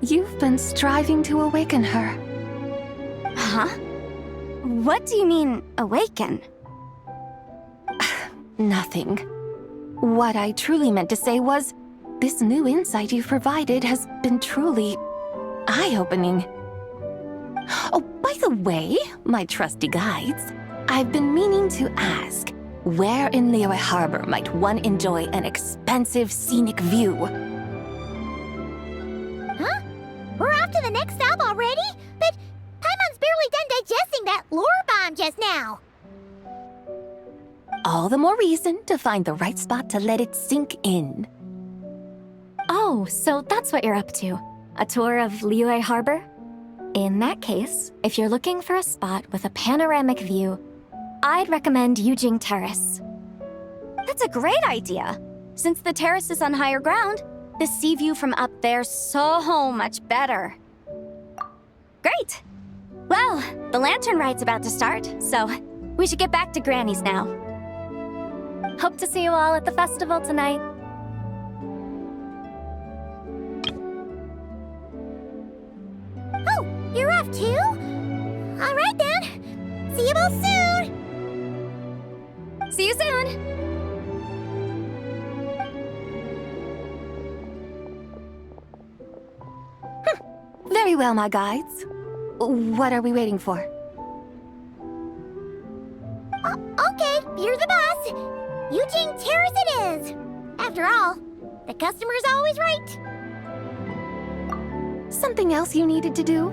S7: you've been striving to awaken her.
S12: Huh? What do you mean, awaken?
S7: Nothing. What I truly meant to say was, this new insight you've provided has been truly eye-opening. Oh, by the way, my trusty guides, I've been meaning to ask, where in Liyue Harbor might one enjoy an expensive scenic view?
S1: Huh? We're off to the next stop already? But Paimon's barely done digesting that lore bomb just now.
S7: All the more reason to find the right spot to let it sink in.
S12: Oh, so that's what you're up to. A tour of Liyue Harbor? In that case, if you're looking for a spot with a panoramic view, I'd recommend Yujing Terrace. That's a great idea. Since the terrace is on higher ground, the sea view from up there's so much better. Great! Well, the lantern ride's about to start, so we should get back to Granny's now. Hope to see you all at the festival tonight.
S1: Oh, you're off too? All right then. See you both soon.
S12: See you soon!
S7: Very well, my guides. What are we waiting for?
S1: Okay, you're the boss. Eugene Terrace it is. After all, the customer's always right.
S7: Something else you needed to do?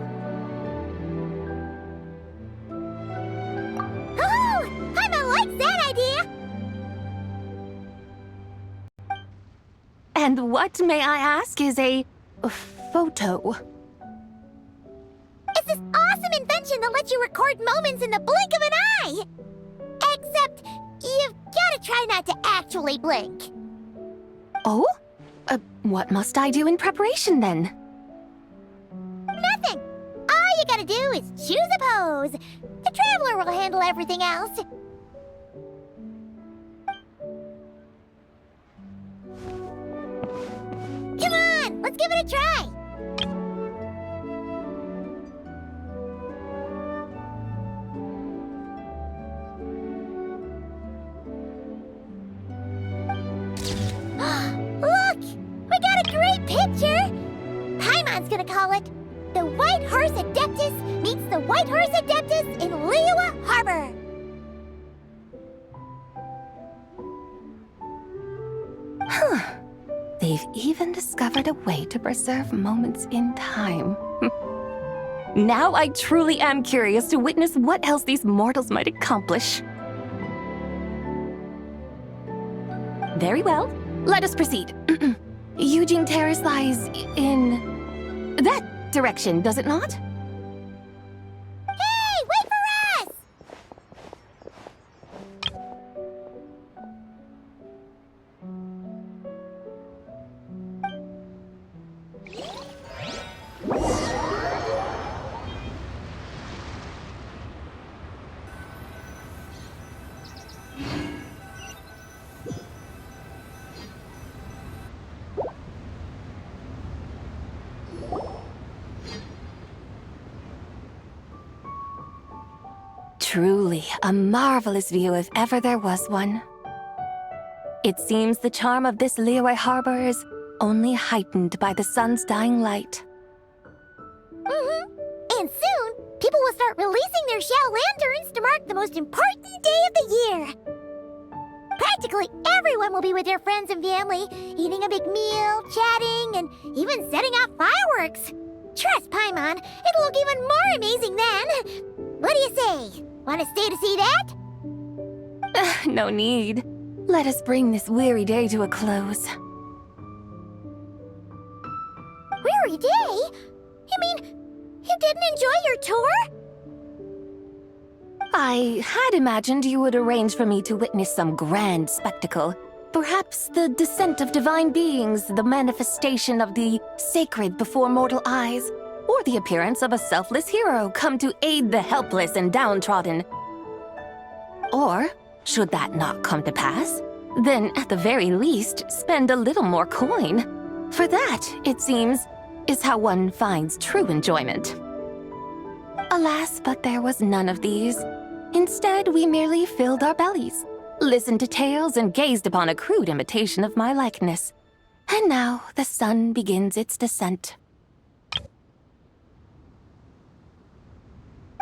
S1: Oh, Paimon likes that idea.
S7: And what, may I ask, is a photo?
S1: It's this awesome invention that lets you record moments in the blink of an eye! Except, you've gotta try not to actually blink.
S7: Oh? What must I do in preparation then?
S1: Nothing! All you gotta do is choose a pose. The Traveler will handle everything else. Come on, let's give it a try! Look! We got a great picture! Paimon's gonna call it The White Horse Adeptus Meets the White Horse Adeptus in Liyue Harbor!
S7: Huh. They've even discovered a way to preserve moments in time. Now I truly am curious to witness what else these mortals might accomplish. Very well. Let us proceed. Eugene Terrace lies in that direction, does it not?
S1: Hey, wait for us!
S7: Truly, a marvelous view if ever there was one. It seems the charm of this Liyue Harbor is only heightened by the sun's dying light.
S1: And soon, people will start releasing their shell lanterns to mark the most important day of the year. Practically everyone will be with their friends and family, eating a big meal, chatting, and even setting off fireworks. Trust Paimon, it'll look even more amazing then. What do you say? Want to stay to see that?
S7: No need. Let us bring this weary day to a close.
S1: Weary day? You mean, you didn't enjoy your tour?
S7: I had imagined you would arrange for me to witness some grand spectacle. Perhaps the descent of divine beings, the manifestation of the sacred before mortal eyes, or the appearance of a selfless hero come to aid the helpless and downtrodden. Or, should that not come to pass, then at the very least spend a little more coin. For that, it seems, is how one finds true enjoyment. Alas, but there was none of these. Instead, we merely filled our bellies, listened to tales, and gazed upon a crude imitation of my likeness. And now the sun begins its descent.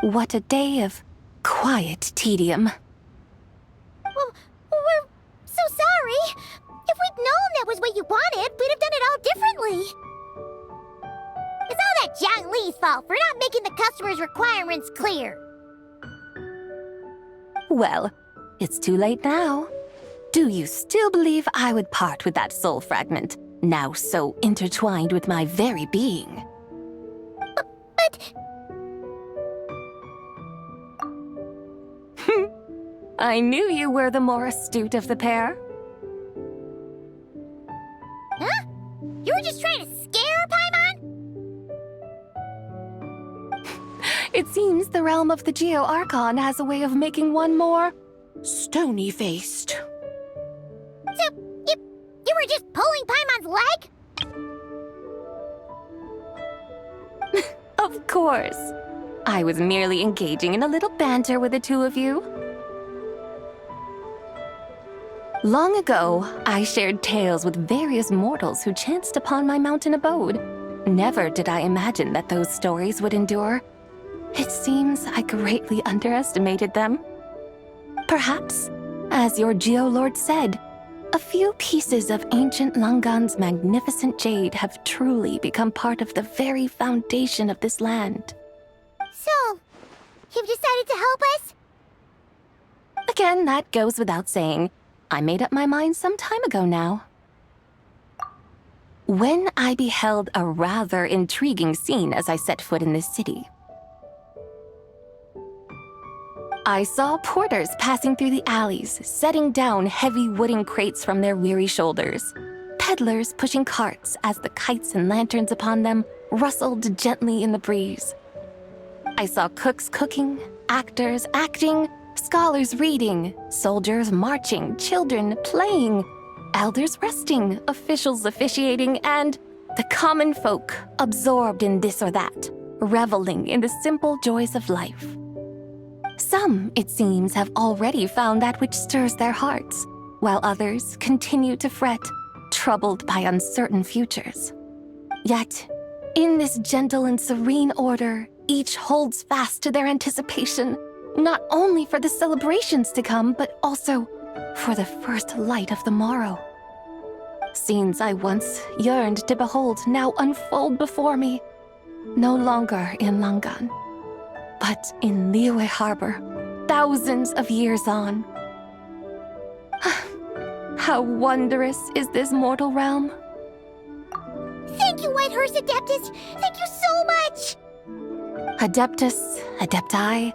S7: What a day of quiet tedium.
S1: Well, we're so sorry. If we'd known that was what you wanted, we'd have done it all differently. It's all that Jiang Li's fault for not making the customer's requirements clear.
S7: Well, it's too late now. Do you still believe I would part with that soul fragment, now so intertwined with my very being?
S1: But...
S7: I knew you were the more astute of the pair.
S1: Huh? You were just trying to scare Paimon?
S7: It seems the realm of the Geo Archon has a way of making one more stony-faced.
S1: So, you were just pulling Paimon's leg?
S7: Of course. I was merely engaging in a little banter with the two of you. Long ago, I shared tales with various mortals who chanced upon my mountain abode. Never did I imagine that those stories would endure. It seems I greatly underestimated them. Perhaps, as your Geolord said, a few pieces of ancient Langan's magnificent jade have truly become part of the very foundation of this land.
S1: So, you've decided to help us?
S7: Again, that goes without saying. I made up my mind some time ago now. when I beheld a rather intriguing scene as I set foot in this city. I saw porters passing through the alleys, setting down heavy wooden crates from their weary shoulders. Peddlers pushing carts as the kites and lanterns upon them rustled gently in the breeze. I saw cooks cooking, actors acting, scholars reading, soldiers marching, children playing, elders resting, officials officiating, and the common folk absorbed in this or that, reveling in the simple joys of life. Some, it seems, have already found that which stirs their hearts, while others continue to fret, troubled by uncertain futures. Yet, in this gentle and serene order, each holds fast to their anticipation, not only for the celebrations to come, but also for the first light of the morrow. Scenes I once yearned to behold now unfold before me, no longer in Langan, but in Liyue Harbor, thousands of years on. How wondrous is this mortal realm!
S1: Thank you, Whitehorse Adeptus! Thank you so much!
S7: Adeptus, Adepti,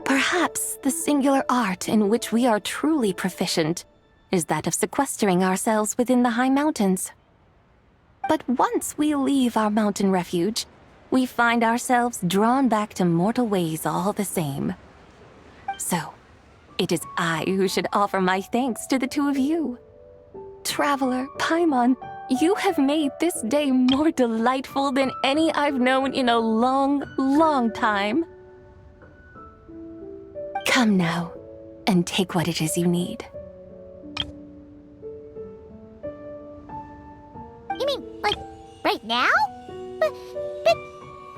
S7: perhaps the singular art in which we are truly proficient is that of sequestering ourselves within the high mountains. But once we leave our mountain refuge, we find ourselves drawn back to mortal ways all the same. So, it is I who should offer my thanks to the two of you. Traveler, Paimon, you have made this day more delightful than any I've known in a long, long time. Come now, and take what it is you need.
S1: You mean, like, right now? But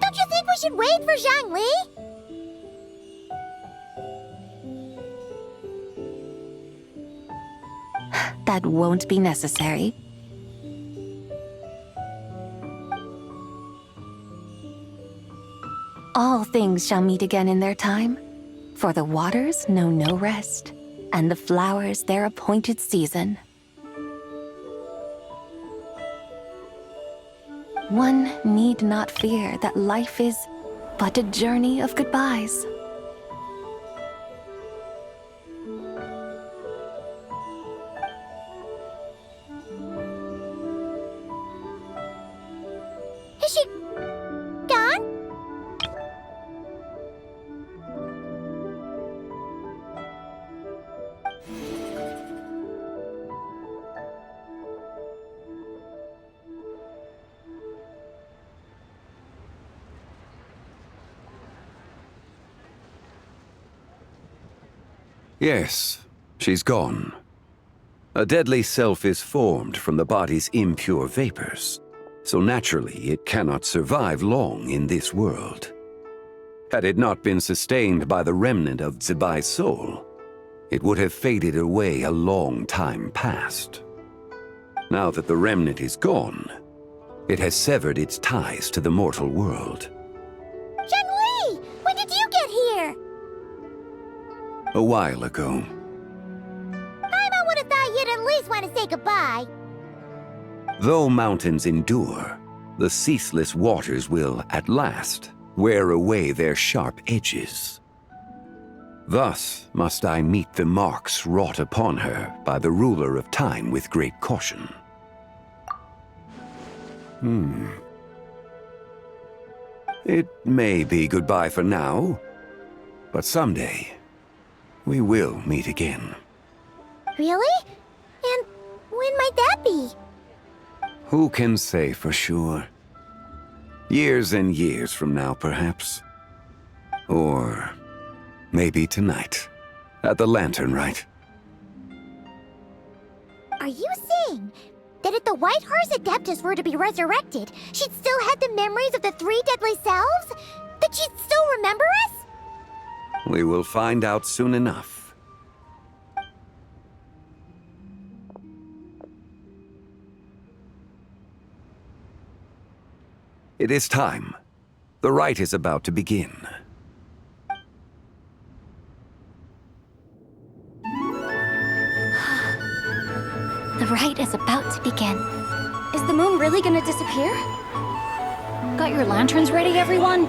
S1: don't you think we should wait for Zhangli?
S7: That won't be necessary. All things shall meet again in their time, for the waters know no rest, and the flowers their appointed season. One need not fear that life is but a journey of goodbyes.
S1: Is she gone?
S5: Yes, she's gone. A deadly self is formed from the body's impure vapors, so naturally it cannot survive long in this world. Had it not been sustained by the remnant of Zibai's soul, it would have faded away a long time past. Now that the remnant is gone, it has severed its ties to the mortal world.
S1: Zhangli! When did you get here?
S5: A while ago.
S1: I would have thought you'd at least want to say goodbye.
S5: Though mountains endure, the ceaseless waters will, at last, wear away their sharp edges. Thus must I meet the marks wrought upon her by the ruler of time with great caution. It may be goodbye for now, but someday we will meet again.
S1: Really? And when might that be?
S5: Who can say for sure? Years and years from now, perhaps. Or maybe tonight, at the Lanternlit.
S1: Are you saying that if the Whitehorse Adeptus were to be resurrected, she'd still have the memories of the three deadly selves? That she'd still remember us?
S5: We will find out soon enough. It is time. The rite is about to begin.
S12: The rite is about to begin. Is the moon really gonna disappear? Got your lanterns ready, everyone?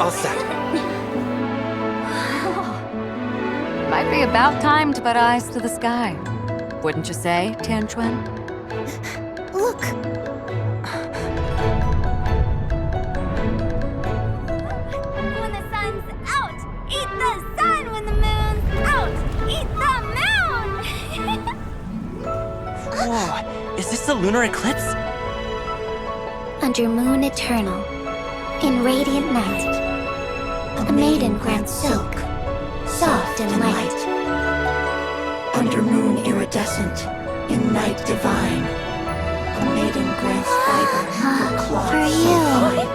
S13: All set.
S3: Might be about time to put eyes to the sky. Wouldn't you say, Tianchuan?
S11: Look!
S1: When the sun's out, eat the sun. When the moon's out, eat the moon.
S13: Whoa, is this the lunar eclipse?
S11: Under moon eternal, in radiant night, a maiden grants silk, soft and light. Under moon iridescent, in night divine, a maiden grants fiber for cloth so fine.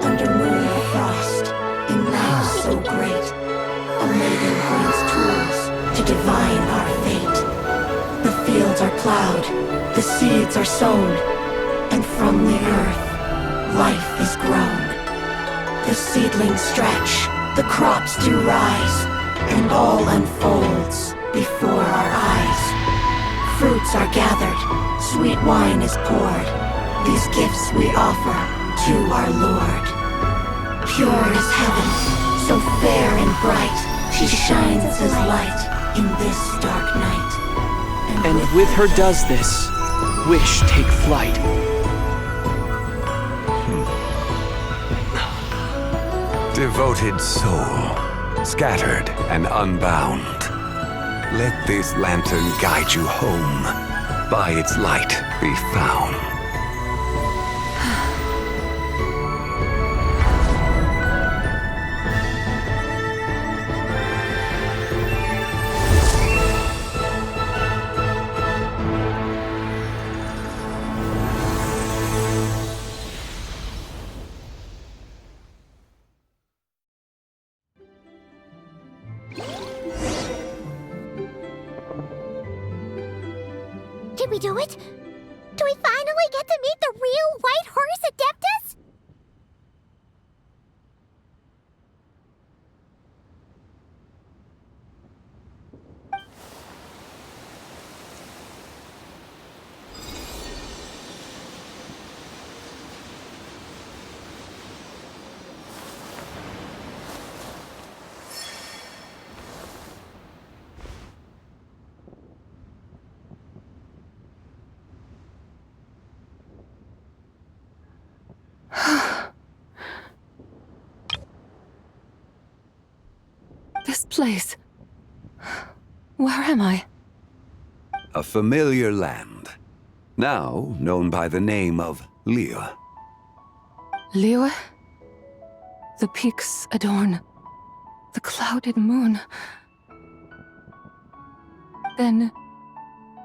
S11: Under moon of frost, in night so great, a maiden grants tools to divine our fate. The fields are plowed, the seeds are sown, and from the earth, life is grown. The seedlings stretch, the crops do rise, and all unfolds before our eyes. Fruits are gathered, sweet wine is poured. These gifts we offer to our Lord. Pure as heaven, so fair and bright, she shines as light in this dark night.
S13: And with her does this, wish take flight.
S5: Devoted soul, scattered and unbound. Let this lantern guide you home. By its light be found.
S1: Did we do it? Do we finally get to meet the real White Horse Adeptus?
S3: This place. Where am I?
S5: A familiar land, now known by the name of Liyue.
S3: Liyue? The peaks adorn the clouded moon. Then,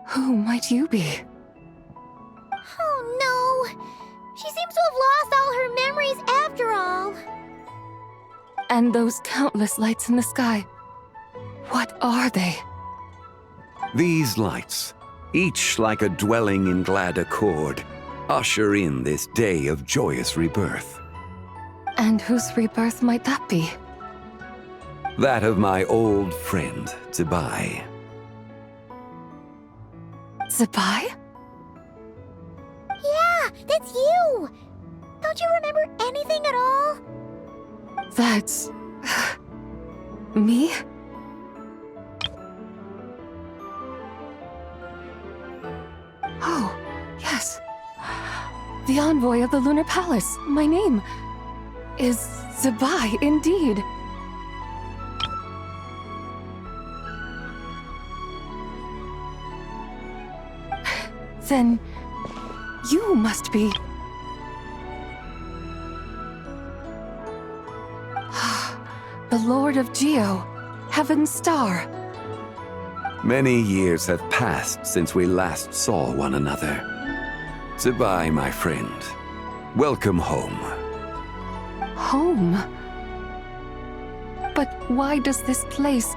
S3: who might you be?
S1: Oh no! She seems to have lost all her memories after all.
S3: And those countless lights in the sky, what are they?
S5: These lights, each like a dwelling in glad accord, usher in this day of joyous rebirth.
S3: And whose rebirth might that be?
S5: That of my old friend, Zibai.
S3: Zibai?
S1: Yeah, that's you! Don't you remember anything at all?
S3: That's... me? Oh, yes. The envoy of the Lunar Palace. My name is Zibai, indeed. Then you must be... the Lord of Geo, Heaven's Star.
S5: Many years have passed since we last saw one another. Zibai, my friend. Welcome home.
S3: Home? But why does this place,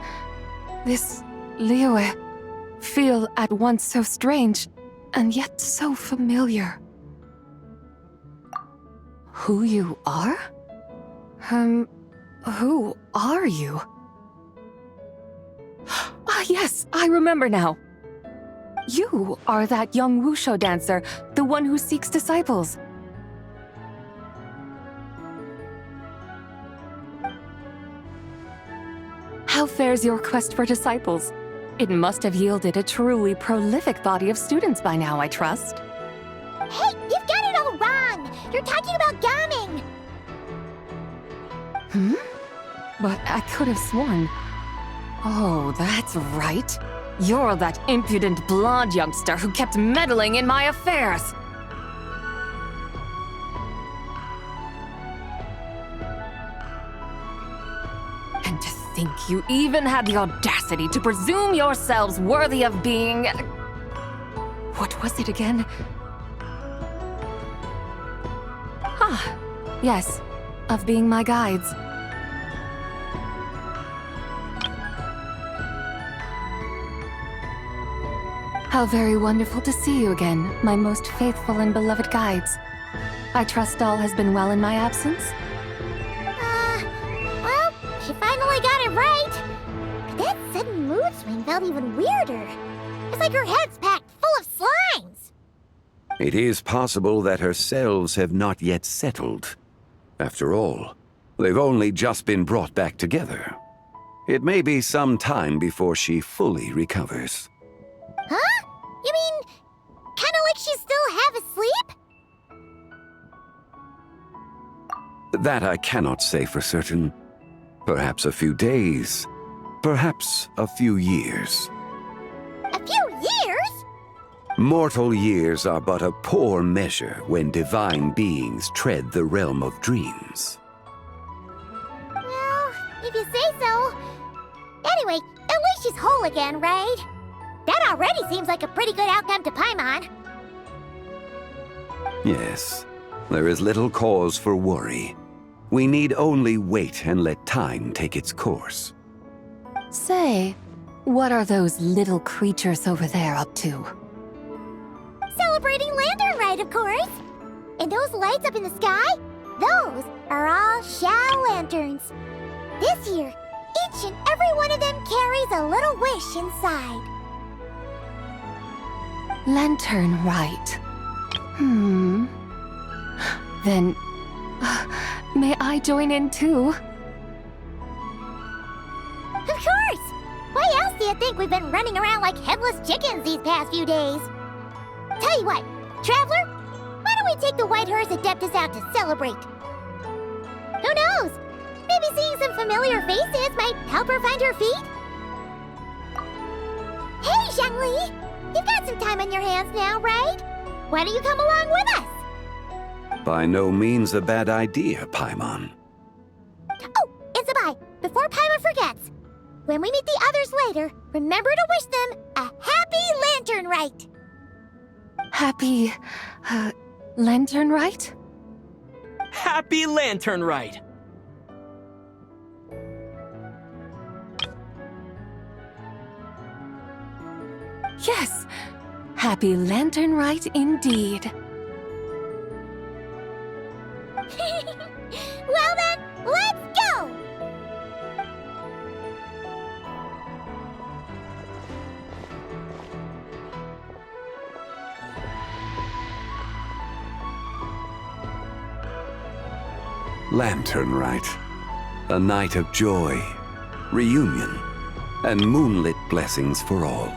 S3: this Liyue, feel at once so strange and yet so familiar? Who you are? Who are you? Ah, yes, I remember now. You are that young wushu dancer, the one who seeks disciples. How fares your quest for disciples? It must have yielded a truly prolific body of students by now, I trust.
S1: Hey, you've got it all wrong! You're talking about gaming!
S3: But I could have sworn. Oh, that's right. You're that impudent blonde youngster who kept meddling in my affairs. And to think you even had the audacity to presume yourselves worthy of being... What was it again? Ah, yes, of being my guides. How very wonderful to see you again, my most faithful and beloved guides. I trust all has been well in my absence?
S1: Well, she finally got it right. But that sudden mood swing felt even weirder. It's like her head's packed full of slimes.
S5: It is possible that her cells have not yet settled. After all, they've only just been brought back together. It may be some time before she fully recovers.
S1: Huh? You mean, kinda like she's still half asleep?
S5: That I cannot say for certain. Perhaps a few days, perhaps a few years.
S1: A few years?
S5: Mortal years are but a poor measure when divine beings tread the realm of dreams.
S1: Well, if you say so. Anyway, at least she's whole again, right? That already seems like a pretty good outcome to Paimon.
S5: Yes, there is little cause for worry. We need only wait and let time take its course.
S3: Say, what are those little creatures over there up to?
S1: Celebrating Lanternlit, of course. And those lights up in the sky? Those are all Shao lanterns. This year, each and every one of them carries a little wish inside.
S3: Lanternlit. Then, may I join in too?
S1: Of course! Why else do you think we've been running around like headless chickens these past few days? Tell you what, Traveler, why don't we take the White Horse Adeptus out to celebrate? Who knows? Maybe seeing some familiar faces might help her find her feet? Hey, Zhangli! You've got some time on your hands now, right? Why don't you come along with us?
S5: By no means a bad idea, Paimon.
S1: Oh, and Sabai, before Paimon forgets, when we meet the others later, remember to wish them a happy Lanternlit.
S3: Happy... Lanternlit?
S13: Happy Lanternlit!
S3: Yes! Happy Lanternlit indeed.
S1: Well then, let's go!
S5: Lanternlit. A night of joy, reunion, and moonlit blessings for all.